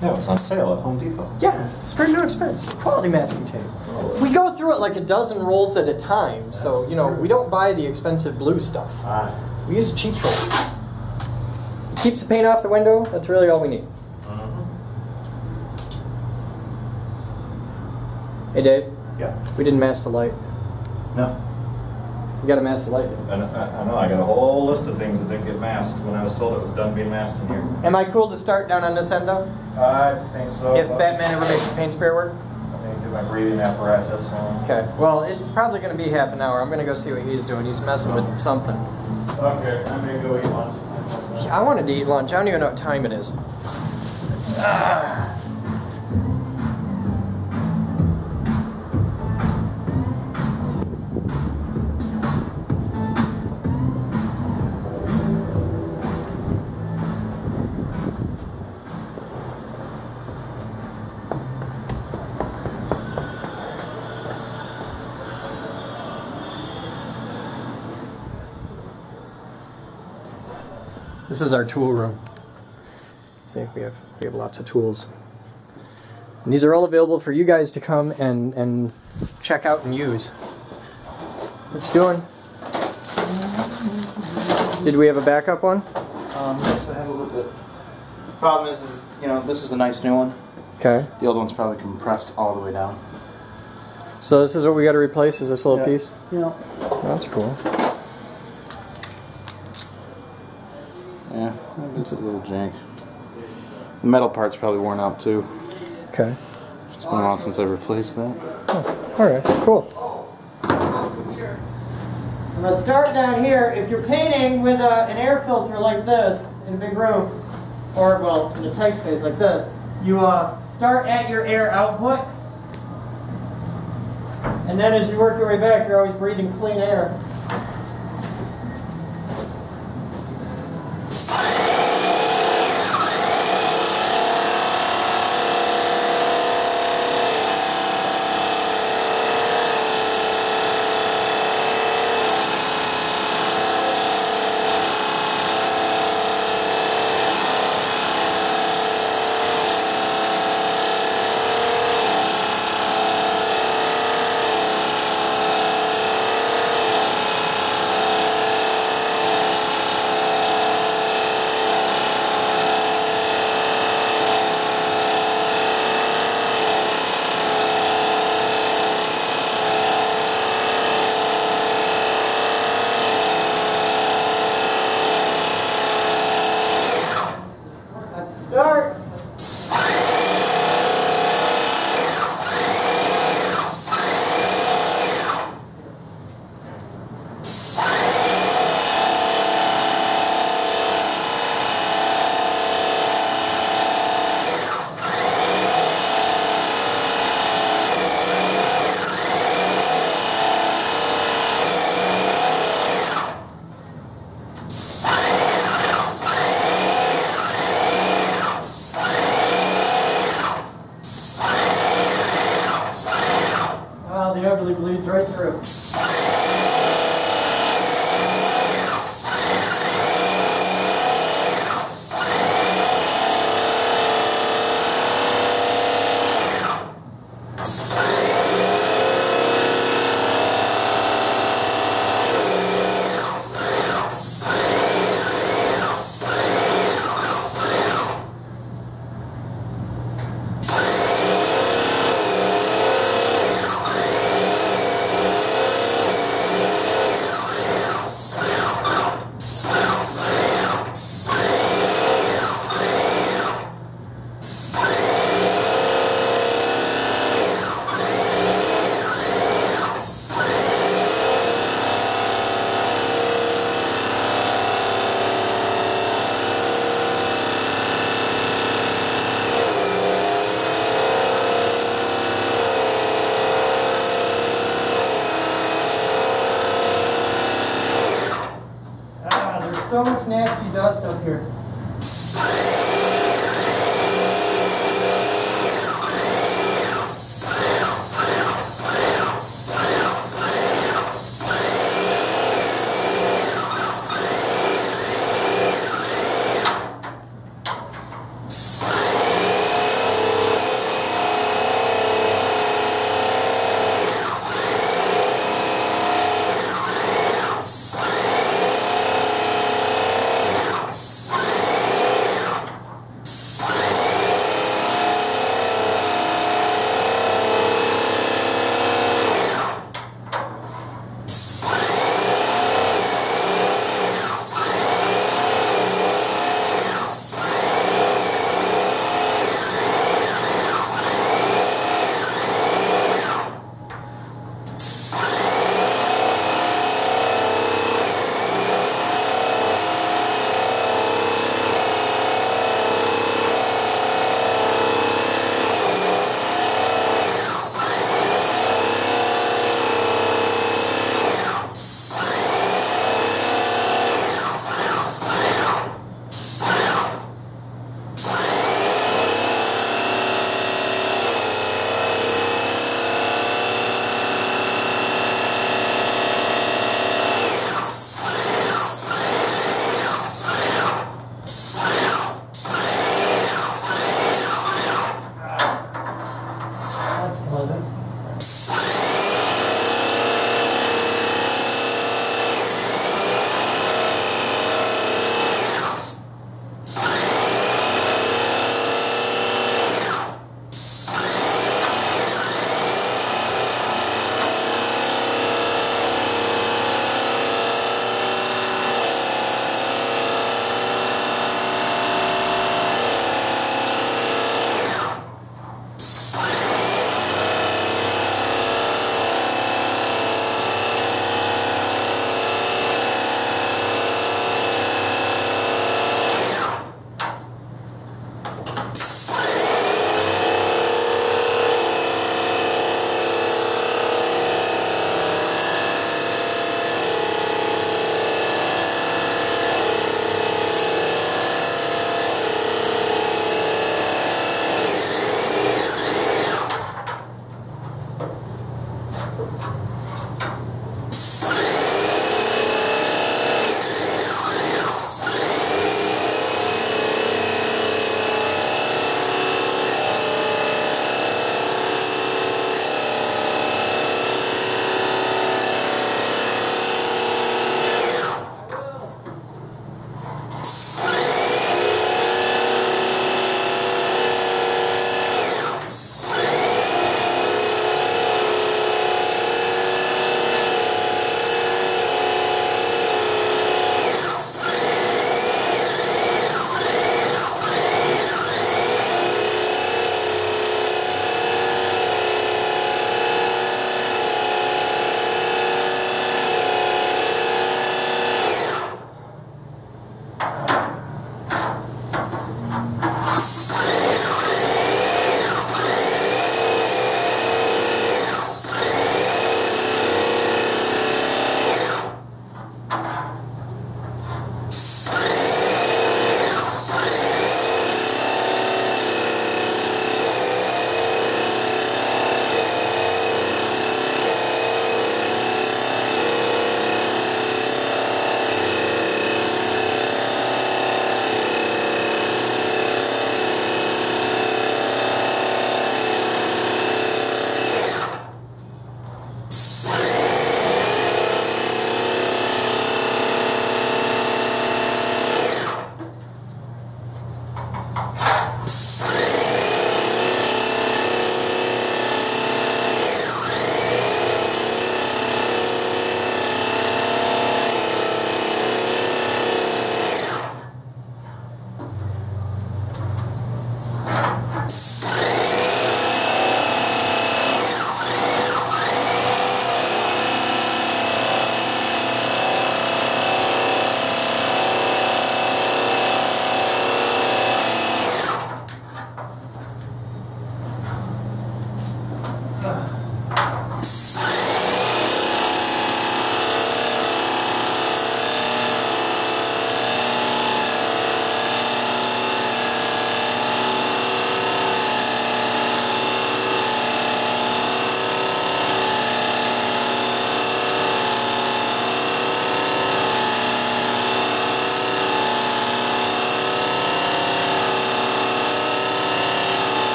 Yeah, it was on sale at Home Depot. Yeah, spared no expense. Quality masking tape. We go through it like a dozen rolls at a time, so you know we don't buy the expensive blue stuff. We use a cheap roll. Keeps the paint off the window. That's really all we need. Hey Dave, Yeah. we didn't mask the light. No. We got to mask the light. I know, I got a whole list of things that didn't get masked when I was told it was done being masked in here. Am I cool to start down on this end though? I think so. If Batman ever makes the paint spray work? I need to do my breathing apparatus. Okay. Well, it's probably going to be half an hour. I'm going to go see what he's doing. He's messing with something. Okay, I'm going to go eat lunch. See, I wanted to eat lunch. I don't even know what time it is. This is our tool room. See, we have lots of tools. And these are all available for you guys to come and check out and use. What you doing? Did we have a backup one? Yes, I have a little bit. Problem is, you know, this is a nice new one. Okay. The old one's probably compressed all the way down. So this is what we got to replace, is this little Yeah. piece? Yeah. That's cool. Yeah, it's a little jank. The metal part's probably worn out too. Okay. It's been a while since I've replaced that. Alright, cool. I'm going to start down here. If you're painting with an air filter like this in a big room, or, well, in a tight space like this, you start at your air output, and then as you work your way back, you're always breathing clean air. so much nasty dust up here.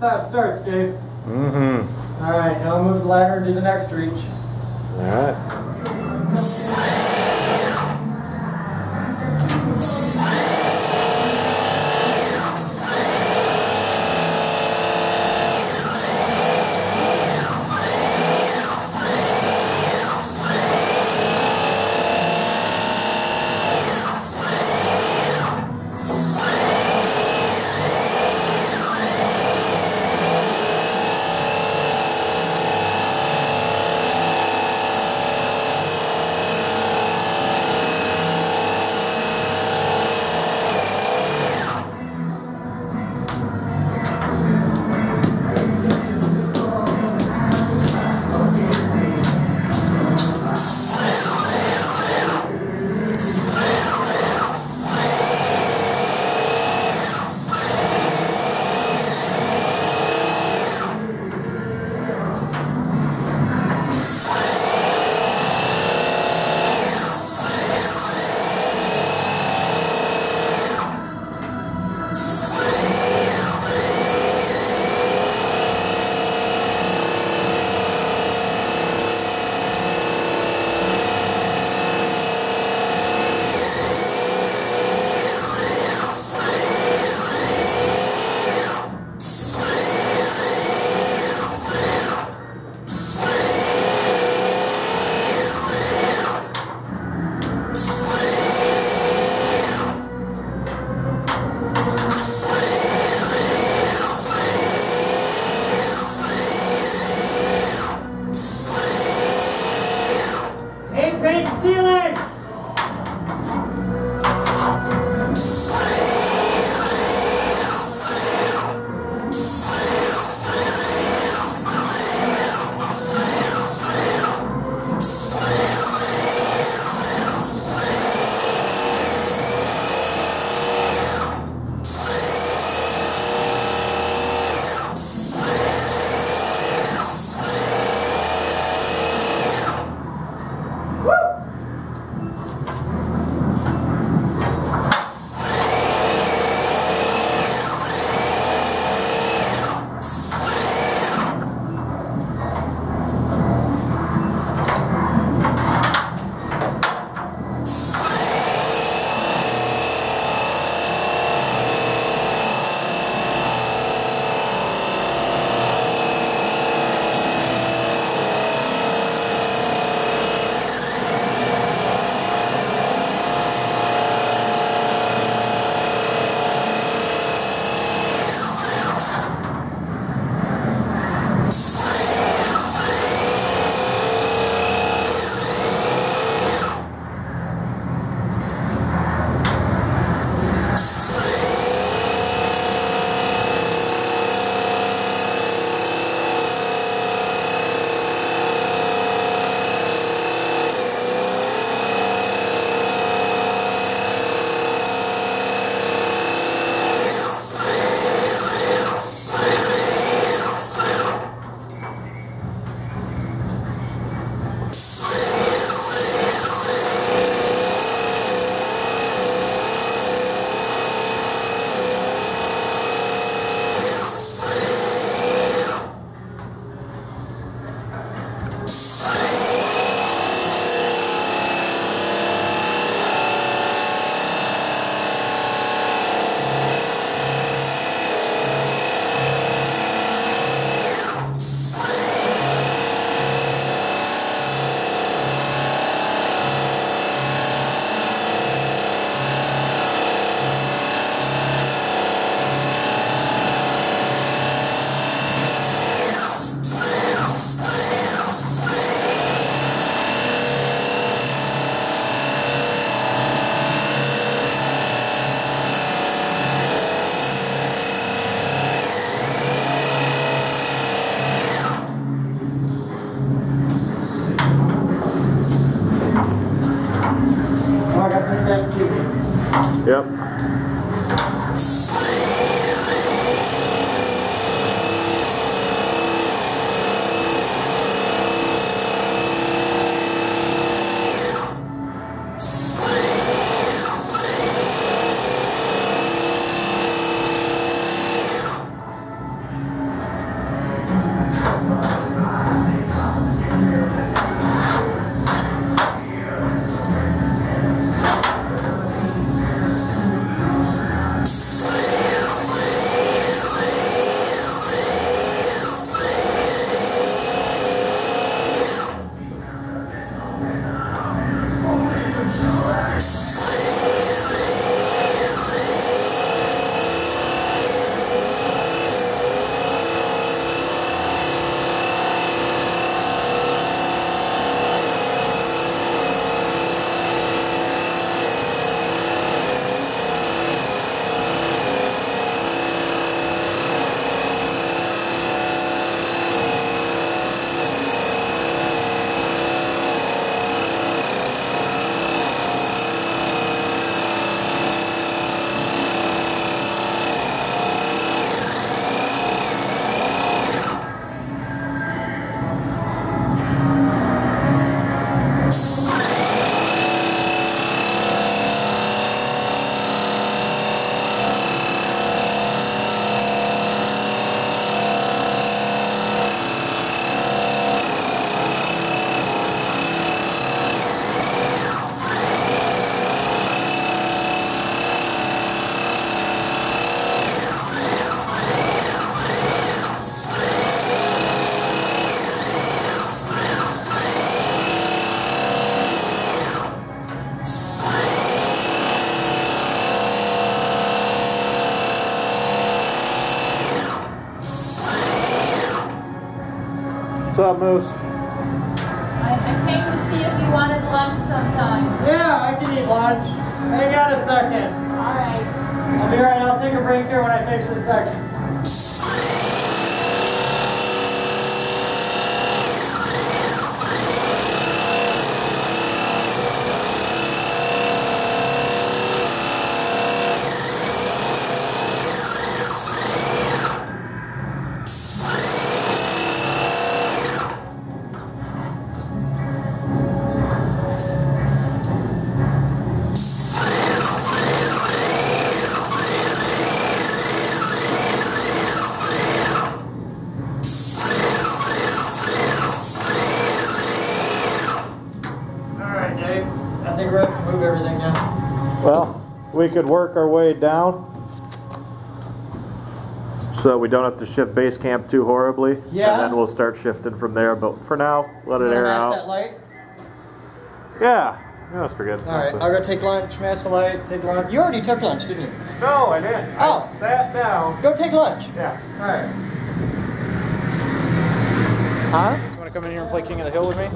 how it starts, Dave. Mm-hmm. All right, now move the ladder and do the next reach. All right. What's up, Moose? I came to see if you wanted lunch sometime. Yeah, I can eat lunch. Hang on a second. All right. I'll be right. I'll take a break here when I finish this section. I think we have to move everything now. Well, we could work our way down so that we don't have to shift base camp too horribly. Yeah. And then we'll start shifting from there. But for now, let it air Mask out. that light? Yeah. I was forgetting All right, something. I'll go take lunch, mask the light, take lunch. You already took lunch, didn't you? No, I didn't. Oh. I sat down. Go take lunch. Yeah. All right. Huh? You want to come in here and play King of the Hill with me?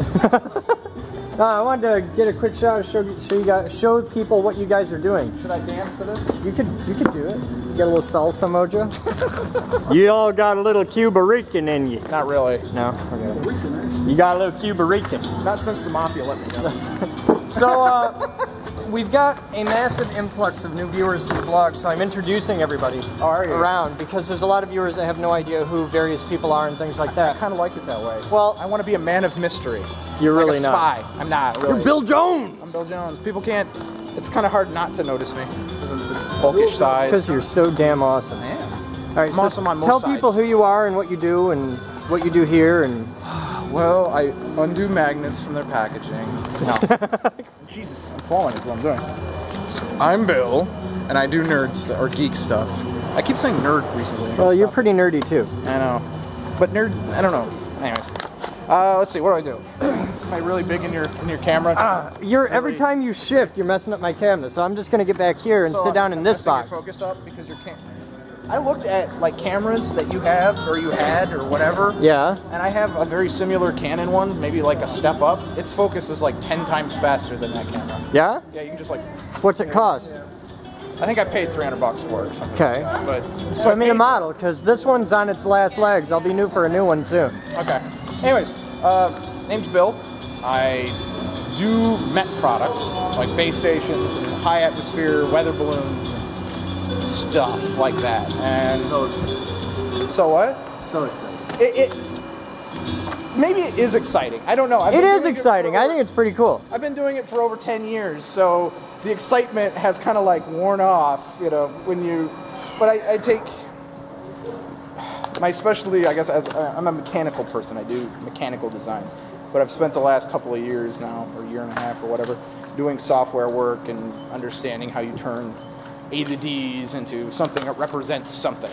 No, I wanted to get a quick shot, show people what you guys are doing. Should I dance to this? You could do it. Get a little salsa mojo. You all got a little Cuba Rican in you. Not really. No. Okay. You got a little Cuba Rican. Not since the Mafia let me go. So, we've got a massive influx of new viewers to the blog, so I'm introducing everybody around because there's a lot of viewers that have no idea who various people are and things like that. I kind of like it that way. Well, I want to be a man of mystery. You're like really a not. spy. I'm not really. You're Bill Jones! I'm Bill Jones. People can't. It's kind of hard not to notice me. Bulkish size. Because you're so damn awesome. I am. All right, I'm so awesome on most tell sides. people who you are and what you do here and. Well, I undo magnets from their packaging. No. Jesus, I'm falling is what I'm doing. I'm Bill, and I do nerd stuff, or geek stuff. I keep saying nerd recently. Well, you're pretty nerdy too. I know. But nerd, I don't know. Anyways. Let's see, what do I do? Am I really big in your camera? Every time you shift, you're messing up my camera, so I'm just gonna get back here and sit down in this box. Your focus up because your I looked at like cameras that you have or you had or whatever. Yeah. And I have a very similar Canon one, maybe like a step up. Its focus is like 10 times faster than that camera. Yeah? Yeah, you can just like. What's it cost? I think I paid $300 for it or something. Okay. But Send me a model, because this one's on its last legs. I'll be new for a new one soon. Okay. Anyways, name's Bill. I do Met products like base stations and high atmosphere weather balloons and stuff like that. And So excited. so what? So excited. Maybe it is exciting. I don't know. It is exciting. I think it's pretty cool. I've been doing it for over 10 years, so the excitement has kind of like worn off, you know, when you. But I take my specialty, I guess, as I'm a mechanical person. I do mechanical designs, but I've spent the last couple of years now, or a year and a half, or whatever, doing software work and understanding how you turn A to D's into something that represents something.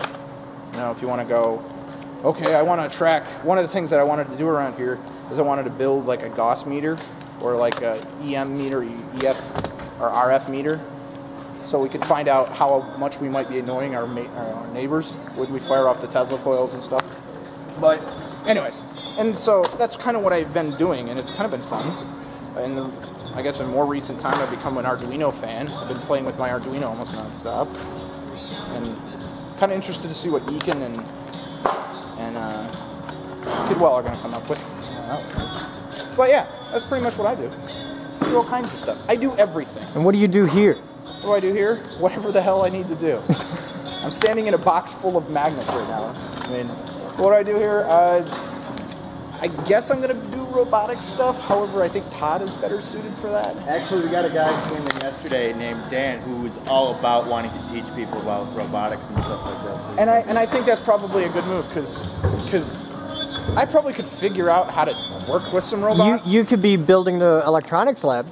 You know, if you want to go, okay, I want to track. One of the things that I wanted to do around here is I wanted to build like a Gauss meter or like a EM meter, EF or RF meter, so we could find out how much we might be annoying our neighbors when we fire off the Tesla coils and stuff. But anyways, and so that's kind of what I've been doing, and it's kind of been fun. And I guess in more recent time, I've become an Arduino fan. I've been playing with my Arduino almost nonstop, and kind of interested to see what Eakin and Kidwell are going to come up with. But yeah, that's pretty much what I do. I do all kinds of stuff. I do everything. And what do you do here? What do I do here? Whatever the hell I need to do. I'm standing in a box full of magnets right now. I mean, what do I do here? I guess I'm going to do robotic stuff. However, I think Todd is better suited for that. Actually, we got a guy who came in yesterday named Dan who was all about wanting to teach people about robotics and stuff like that. So And I think that's probably a good move because I probably could figure out how to work with some robots. You could be building the electronics lab.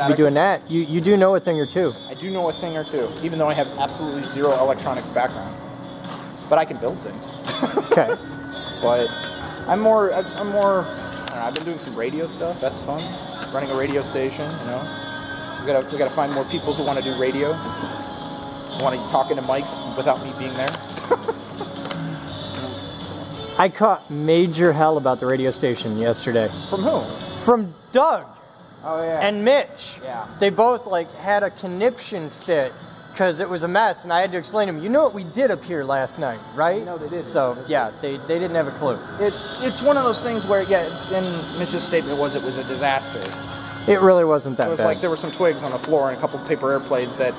Be doing that. You do know a thing or two. I do know a thing or two, even though I have absolutely zero electronics background. But I can build things. Okay. But I'm more, I don't know, I've been doing some radio stuff. That's fun. Running a radio station, you know. We gotta find more people who want to do radio. Want to talk into mics without me being there. I caught major hell about the radio station yesterday. From who? From Doug Oh yeah. and Mitch. Yeah. They both like had a conniption fit because it was a mess, and I had to explain to them, you know what we did up here last night, right? No, they didn't. So yeah, they didn't have a clue. It's one of those things where, yeah, in Mitch's statement it was a disaster. It really wasn't that It was bad. like there were some twigs on the floor and a couple paper airplanes that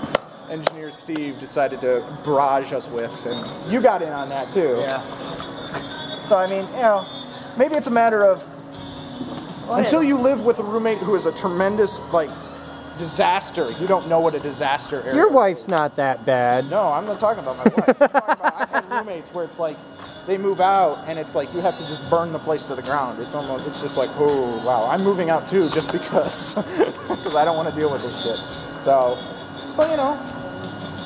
engineer Steve decided to barrage us with, and you got in on that too. Yeah. So I mean, you know, maybe it's a matter of until you live with a roommate who is a tremendous disaster, you don't know what a disaster area. Your wife's not that bad. No, I'm not talking about my wife. I'm talking about, I've had roommates where it's like they move out and it's like you have to just burn the place to the ground. It's just like, oh wow, I'm moving out too just because I don't want to deal with this shit. So, but you know,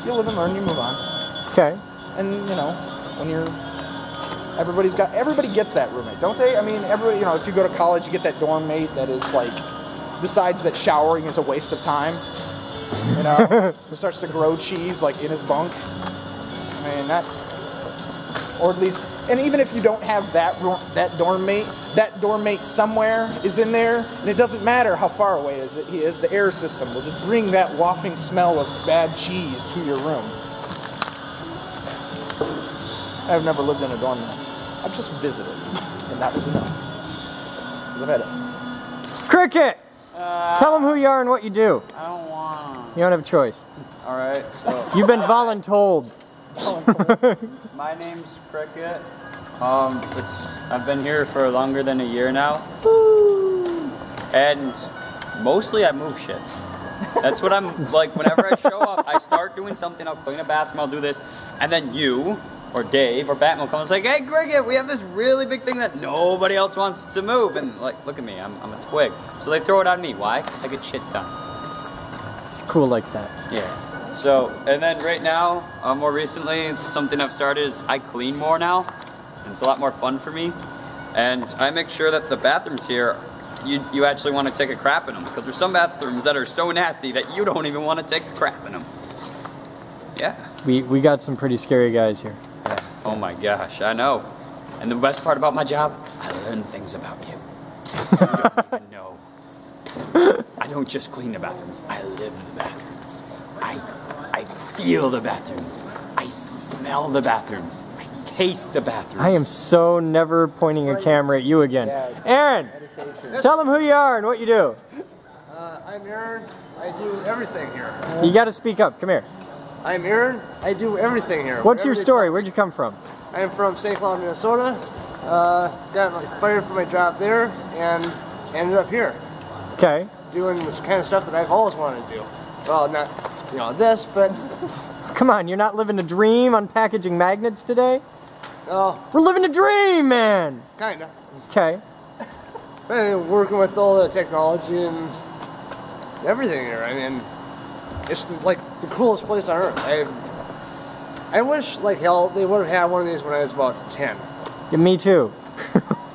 you live and learn, you move on. Okay. And you know, when you're everybody gets that roommate, don't they? I mean, everybody, you know, if you go to college, you get that dorm mate that is like decides that showering is a waste of time. You know, who starts to grow cheese like in his bunk. I mean that, or at least, and even if you don't have that dorm mate somewhere is in there, and it doesn't matter how far away he is. The air system will just bring that wafting smell of bad cheese to your room. I've never lived in a dorm room. I've just visited, and that was enough. 'Cause I've had it. Cricket! Tell them who you are and what you do. I don't want You don't have a choice. Alright, so You've been voluntold. my name's Cricket. I've been here for longer than a year now. And mostly I move shit. That's what I'm like. Whenever I show up, I start doing something. I'll clean a bathroom, I'll do this, and then you or Dave or Batman will come and say, "Hey, Cricket, we have this really big thing that nobody else wants to move." And like, look at me, I'm a twig. So they throw it on me. Why? 'Cause I get shit done. It's cool like that. Yeah. So, and then right now, more recently, something I've started is I clean more now. And it's a lot more fun for me. And I make sure that the bathrooms here, you actually want to take a crap in them. Because there's some bathrooms that are so nasty that you don't even want to take a crap in them. Yeah. We got some pretty scary guys here. Yeah. Oh my gosh, I know. And the best part about my job, I learn things about you. You don't even know. I don't just clean the bathrooms, I live the bathrooms. I feel the bathrooms. I smell the bathrooms. I taste the bathrooms. I am so never pointing a camera at you again. Aaron, tell them who you are and what you do. I'm Aaron. I do everything here. You got to speak up. Come here. I'm Aaron. I do everything here. What's your story? Where'd you come from? I'm from St. Cloud, Minnesota. Got fired from my job there and ended up here. Okay. Doing this kind of stuff that I've always wanted to do. Well, not, you know, this, but... Come on, you're not living a dream unpackaging magnets today? No. We're living a dream, man! Kinda. Okay. But anyway, working with all the technology and everything here, I mean, it's like the coolest place on earth. I wish, like hell, they would have had one of these when I was about 10. Yeah, me too.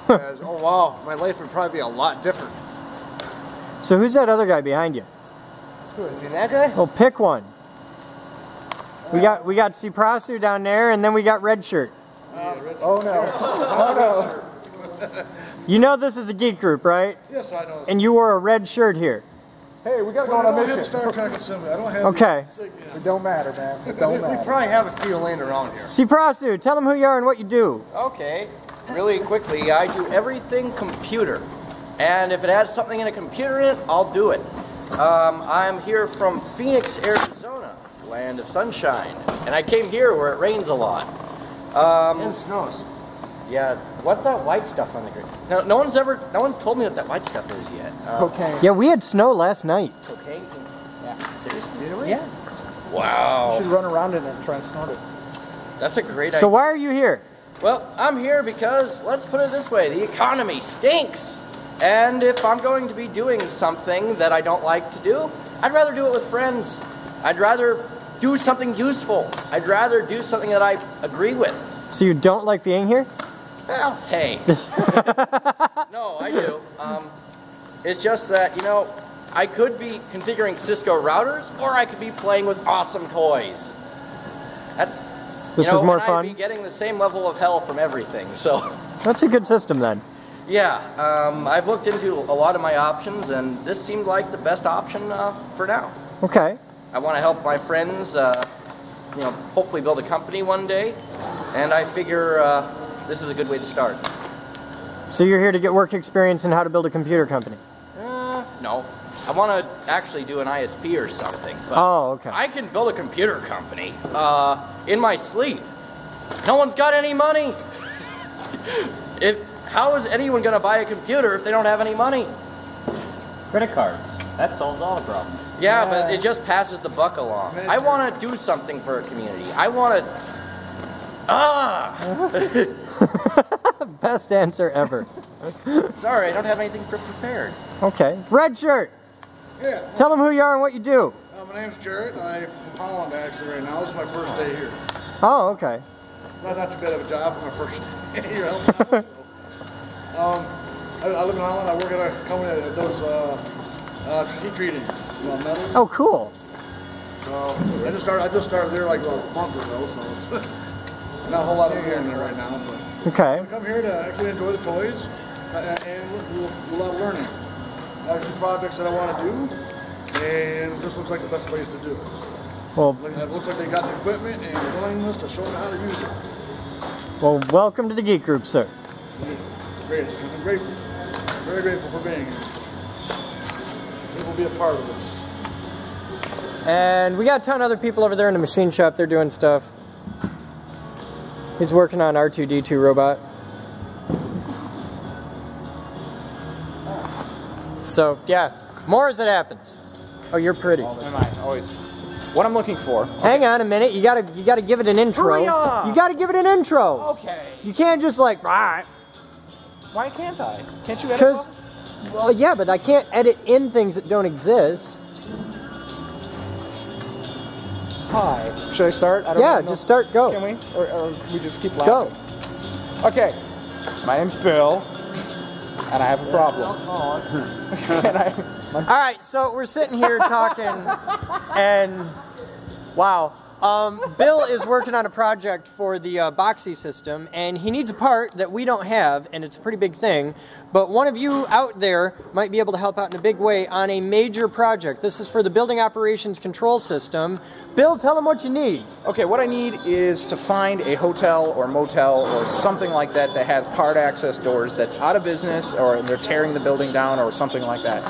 Because, oh wow, my life would probably be a lot different. So who's that other guy behind you? Who, is that guy? Oh, pick one. We got Ciprasu down there, and then we got Red Shirt. Oh no. Oh no. You know this is the Geek Group, right? Yes, I know. And you wore a red shirt here. Hey, we gotta go Well, on I a don't have mission. the Star Trek assembly. I don't have Okay. It don't matter, man. It don't We matter. probably have a few laying around here. Ciprasu, tell them who you are and what you do. Okay, really quickly, I do everything computer. And if it has something in a computer in it, I'll do it. I'm here from Phoenix, Arizona, land of sunshine. And I came here where it rains a lot. And snows. Yeah, what's that white stuff on the ground? No one's told me what that white stuff is yet. Cocaine. Yeah, we had snow last night. Cocaine? Yeah. Seriously? Did we? Yeah. Wow. You should run around in it and try and snort it. That's a great idea. So why are you here? Well, I'm here because, let's put it this way, the economy stinks. And if I'm going to be doing something that I don't like to do, I'd rather do it with friends. I'd rather do something useful. I'd rather do something that I agree with. So you don't like being here? Well, hey. No, I do. It's just that, you know, I could be configuring Cisco routers, or I could be playing with awesome toys. This you know, is more and fun. I'd be getting the same level of hell from everything. So. That's a good system then. Yeah, I've looked into a lot of my options, and this seemed like the best option for now. Okay. I want to help my friends, you know, hopefully build a company one day, and I figure this is a good way to start. So you're here to get work experience in how to build a computer company? No. I want to actually do an ISP or something. But Oh, okay. I can build a computer company in my sleep. No one's got any money. How is anyone going to buy a computer if they don't have any money? Credit cards. That solves all the problems. Yeah, but it just passes the buck along. I want to do something for a community. I want to... Best answer ever. Sorry, I don't have anything prepared. Okay. Red shirt. Yeah. Tell them who you are and what you do. My name's Jarrett. I'm from Holland actually right now. This is my first day here. Oh, okay. Not too bad of a job for my first day here helping out. I live in Holland. I work at a company that does heat treating, metals. Oh, cool. So I just started there like a month ago, so it's not a whole lot of gear in there right now. But Okay. I come here to actually enjoy the toys and do a lot of learning. I have some projects that I want to do, and this looks like the best place to do it. Well, It looks like they got the equipment and the willingness to show me how to use it. well, welcome to the Geek Group, sir. Great. I'm grateful. Very grateful for being here. People be a part of this. And we got a ton of other people over there in the machine shop. They're doing stuff. He's working on R2-D2 robot. So, yeah, more as it happens. Oh, you're pretty. Am I always? What I'm looking for. Hang on a minute. You gotta give it an intro. Hurry up! You gotta give it an intro. Okay. You can't just like, ah. Why can't I? Can't you edit? Because, well, yeah, but I can't edit in things that don't exist. Hi. Should I start? I don't Yeah, know. just start. Go. Can we? Or can we just keep laughing? Go. Okay. My name's Bill, and I have a problem. All right, so we're sitting here talking, and wow. Bill is working on a project for the Boxy system, and he needs a part that we don't have, and it's a pretty big thing. But one of you out there might be able to help out in a big way on a major project. This is for the building operations control system. Bill, tell them what you need. Okay, what I need is to find a hotel or motel or something like that that has part access doors that's out of business, or they're tearing the building down or something like that.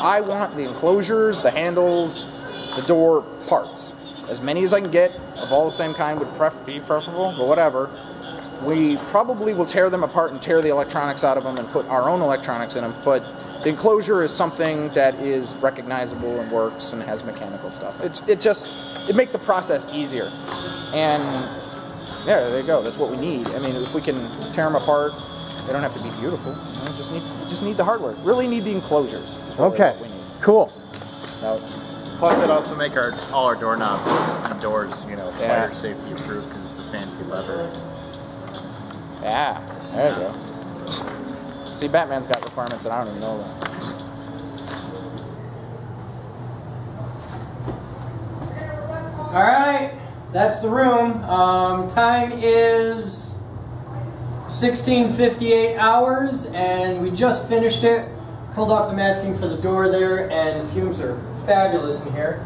I want the enclosures, the handles, the door parts. As many as I can get of all the same kind would be preferable, but whatever. We probably will tear them apart and tear the electronics out of them and put our own electronics in them, but the enclosure is something that is recognizable and works and has mechanical stuff. It makes the process easier. And yeah, there you go. That's what we need. I mean, if we can tear them apart, they don't have to be beautiful. You know, just need the hardware. Really need the enclosures. Okay, what we need. cool. Now, Plus, it also make all our doorknobs and doors, you know, fire safety approved because it's a fancy lever. Yeah, there you go. See, Batman's got requirements that I don't even know about. All right, that's the room. Time is 16:58 hours, and we just finished it. Pulled off the masking for the door there, and the fumes are fabulous in here.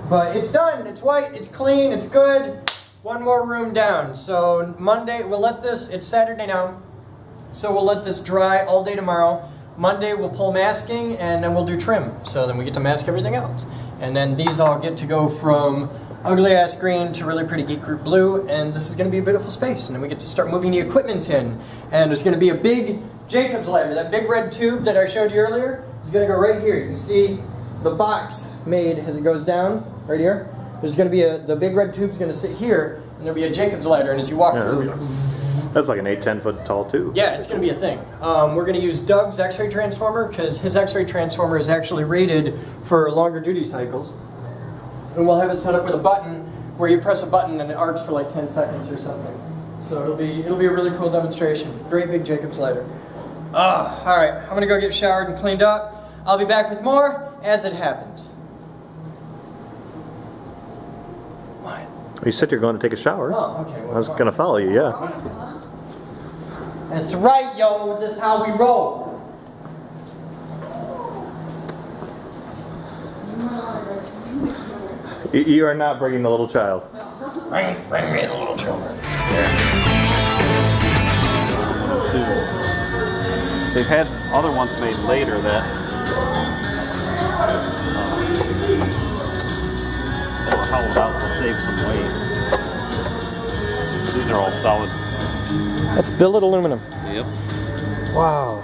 But it's done. It's white. It's clean. It's good. One more room down. So Monday, we'll let this. It's Saturday now, so we'll let this dry all day tomorrow. Monday we'll pull masking, and then we'll do trim. So then we get to mask everything else, and then these all get to go from ugly ass green to really pretty Geek Group blue, and this is going to be a beautiful space. And then we get to start moving the equipment in, and there's going to be a big Jacob's ladder. That big red tube that I showed you earlier is going to go right here. You can see the box made as it goes down right here. There's going to be the big red tube's going to sit here, and there'll be a Jacob's ladder, and as you walk through, that's like an 8-10 foot tall tube. yeah, it's going to be a thing. We're going to use Doug's X-ray transformer because his X-ray transformer is actually rated for longer duty cycles. And we'll have it set up with a button where you press a button and it arcs for like 10 seconds or something. So it'll be a really cool demonstration. Great big Jacob's ladder. All right, I'm going to go get showered and cleaned up. I'll be back with more as it happens. What? You said you're going to take a shower. Oh, okay. Well, I was going to follow you, yeah. That's right, yo. This is how we roll. You are not bringing the little child. Bring me the little children. So they've had other ones made later that were hollowed out to save some weight. These are all solid. That's billet aluminum. Yep. Wow.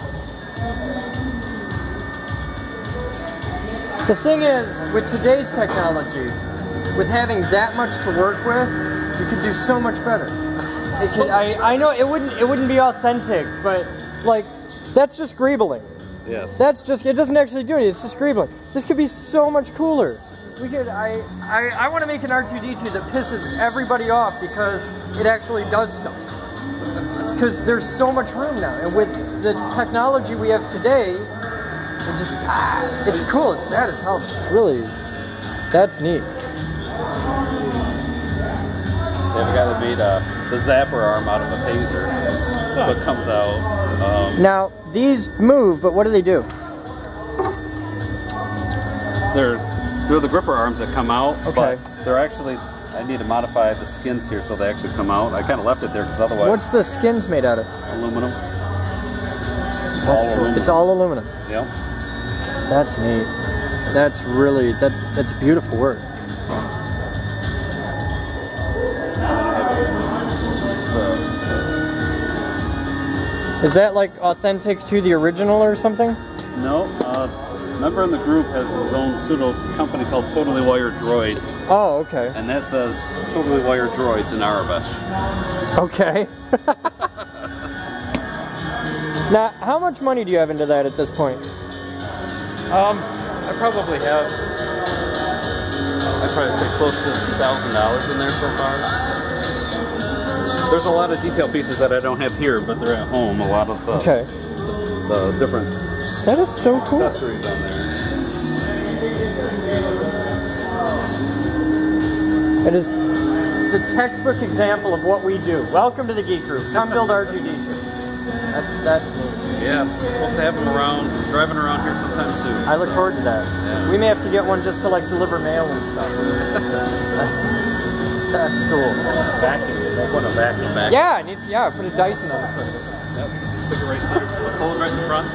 The thing is, with today's technology, with having that much to work with, you could do so much better. I know it wouldn't be authentic, but like that's just greebling. Yes. That's just, it doesn't actually do anything, it's just greebling. This could be so much cooler. We could, I want to make an R2-D2 that pisses everybody off because it actually does stuff. Because there's so much room now, and with the technology we have today, it just, it's cool, it's bad as hell. It's really, that's neat. They have a guy that made the zapper arm out of a taser. So it comes out. Now, these move, but what do they do? They're the gripper arms that come out, Okay. but they're actually, I need to modify the skins here so they actually come out. I kind of left it there because otherwise... What's the skins made out of? Aluminum. It's That's all cool. aluminum. It's all aluminum. Yep. That's neat. That's really, that's beautiful work. Is that like authentic to the original or something? No, a member in the group has his own pseudo company called Totally Wired Droids. Oh, okay. And that says Totally Wired Droids in Arabic. Okay. Now, how much money do you have into that at this point? I probably have, I'd probably say close to $2,000 in there so far. There's a lot of detail pieces that I don't have here, but they're at home. A lot of Okay. the different That is so cool. accessories on there. It is the textbook example of what we do. Welcome to the Geek Group. Come build R2-D2. That's neat. Yes, hope to have them around, driving around here sometime soon. I look forward to that. Yeah. We may have to get one just to like deliver mail and stuff. That's cool. Vacuum, like one a vacuum. Yeah, it needs, yeah, put a Dyson on the front. Yep, stick it right there. The holes right in the front.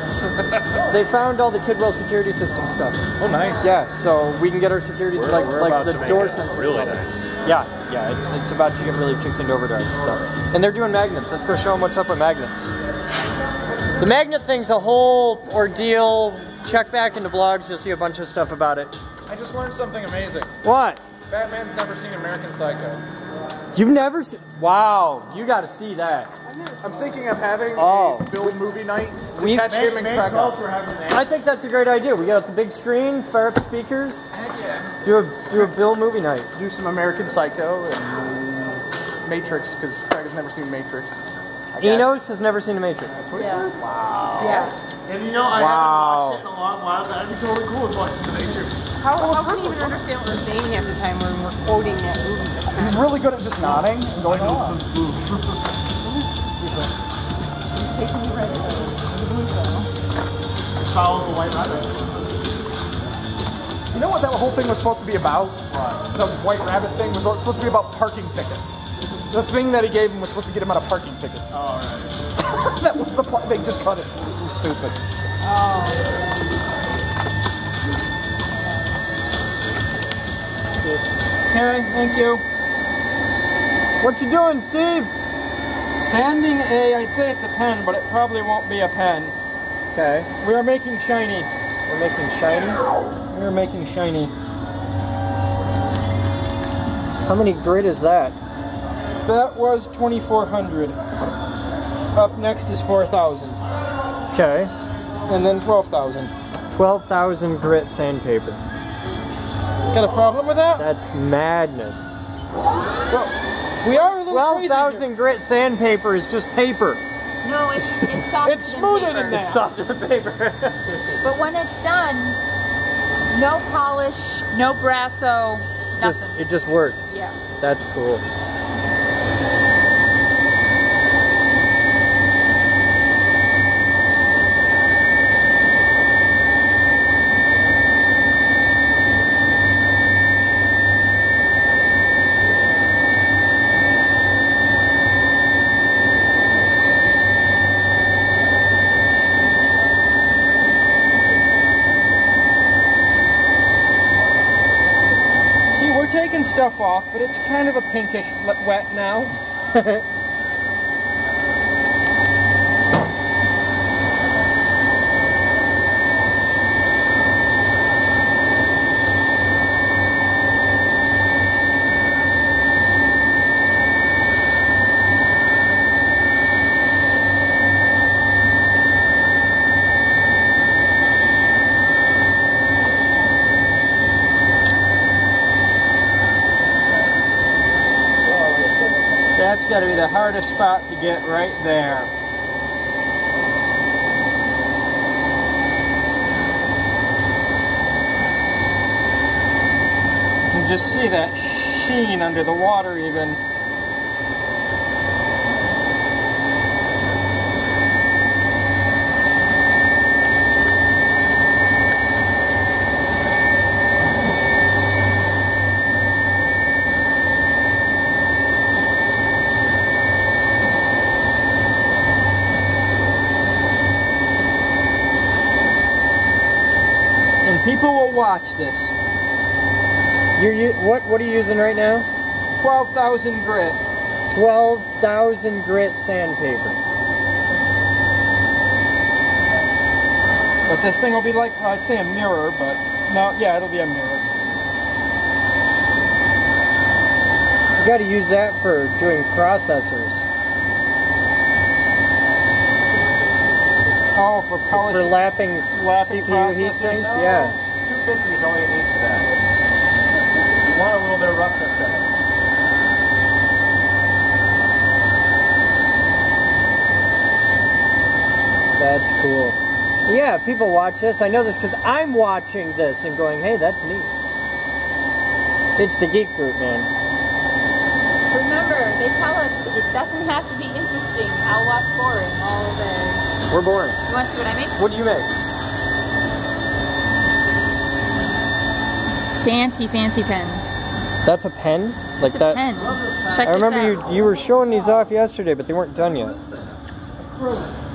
They found all the Kidwell security system stuff. Oh, nice. Yeah, so we can get our security, We're like about the to make door it sensors. really nice. Yeah, it's about to get really kicked into overdrive. So. And they're doing magnets. Let's go show them what's up with magnets. The magnet thing's a whole ordeal. Check back into blogs, you'll see a bunch of stuff about it. I just learned something amazing. What? Batman's never seen American Psycho. You've never seen? Wow, you got to see that. I'm thinking of having a build movie night to catch him and crack up. I think that's a great idea. We got the big screen, fire up the speakers. Heck yeah. Do a Bill movie night. Do some American Psycho and Matrix, because Craig has never seen Matrix. Enos has never seen The Matrix. That's what he said. Wow. Yeah. And you know, I haven't watched it in a long while, so that'd be totally cool with watching The Matrix. How can you even understand what we're saying half the time when we're quoting that movie? He's really good at just nodding and going, Taking me right into the blue film. Follow the White Rabbit. You know what that whole thing was supposed to be about? The White Rabbit thing was supposed to be about parking tickets. The thing that he gave him was supposed to get him out of parking tickets. Oh, right. That was the plot. They just cut it. This is stupid. Okay, thank you. What you doing, Steve? Sanding I'd say it's a pen, but it probably won't be a pen. Okay. We are making shiny. We're making shiny? We're making shiny. How many grit is that? That was 2,400. Up next is 4,000. Okay. And then 12,000. 12,000 grit sandpaper. Got a problem with that? That's madness. Well, we are a little 12,000 grit sandpaper is just paper. No, it's softer It's smoother than than that. It's softer than paper. But when it's done, no polish, no brasso, it just works. Yeah. That's cool. We're taking stuff off, but it's kind of a pinkish wet now. That's got to be the hardest spot to get right there. You can just see that sheen under the water even. And people will watch this. What are you using right now? 12,000 grit. 12,000 grit sandpaper. But this thing will be like, I'd say a mirror, but no, yeah, it'll be a mirror. You got to use that for doing processors. Oh, for polishing. For lapping Lapping CPU heat processors? sinks, yeah. 250 is all you need for that. You want a little bit of roughness in it. That's cool. Yeah, people watch this. I know this because I'm watching this and going, hey, that's neat. It's the Geek Group, man. Remember, they tell us it doesn't have to be interesting. I'll watch boring all day. We're boring. You want to see what I make? What do you make? Fancy, fancy pens. That's a pen? Like It's a that? pen. Check I remember this out. you were showing these off yesterday, but they weren't done yet.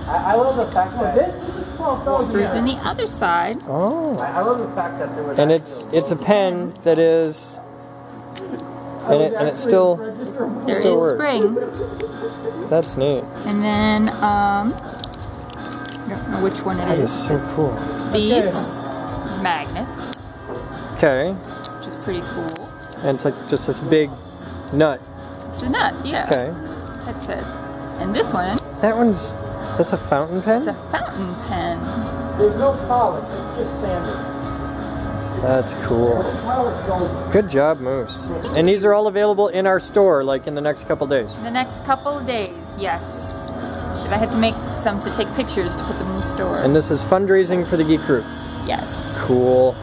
I love the fact that this is 12,000. Screws in the other side. Oh. I love the fact that there was And it's a pen that is, and it still There still is works. spring. That's neat. And then, I don't know which one it That is is. so cool. These magnets, Okay. which is pretty cool. And it's like just this big nut. It's a nut, yeah. Okay. That's it. And this one, That's a fountain pen? it's a fountain pen. There's no polish, it's just sanded. That's cool. Good job, Moose. And these are all available in our store, like in the next couple days. In the next couple of days, yes. But I had to make some to take pictures to put them in the store. And this is fundraising for the Geek Group. Yes. Cool.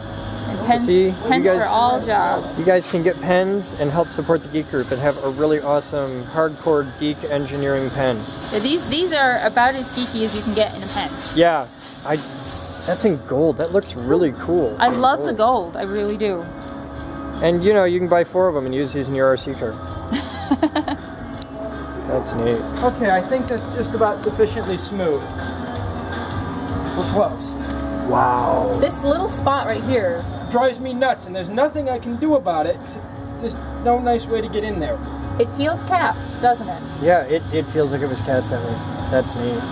And pens, See, pens you guys, for all jobs. You guys can get pens and help support the Geek Group and have a really awesome hardcore geek engineering pen. Yeah, these are about as geeky as you can get in a pen. Yeah, that's in gold. That looks really cool. I love the gold, I really do. And you know, you can buy 4 of them and use these in your RC car. That's neat. Okay, I think that's just about sufficiently smooth. We're close. Wow. This little spot right here drives me nuts, and there's nothing I can do about it. 'Cause there's no nice way to get in there. it feels cast, doesn't it? Yeah, it feels like it was cast heavy. That's neat.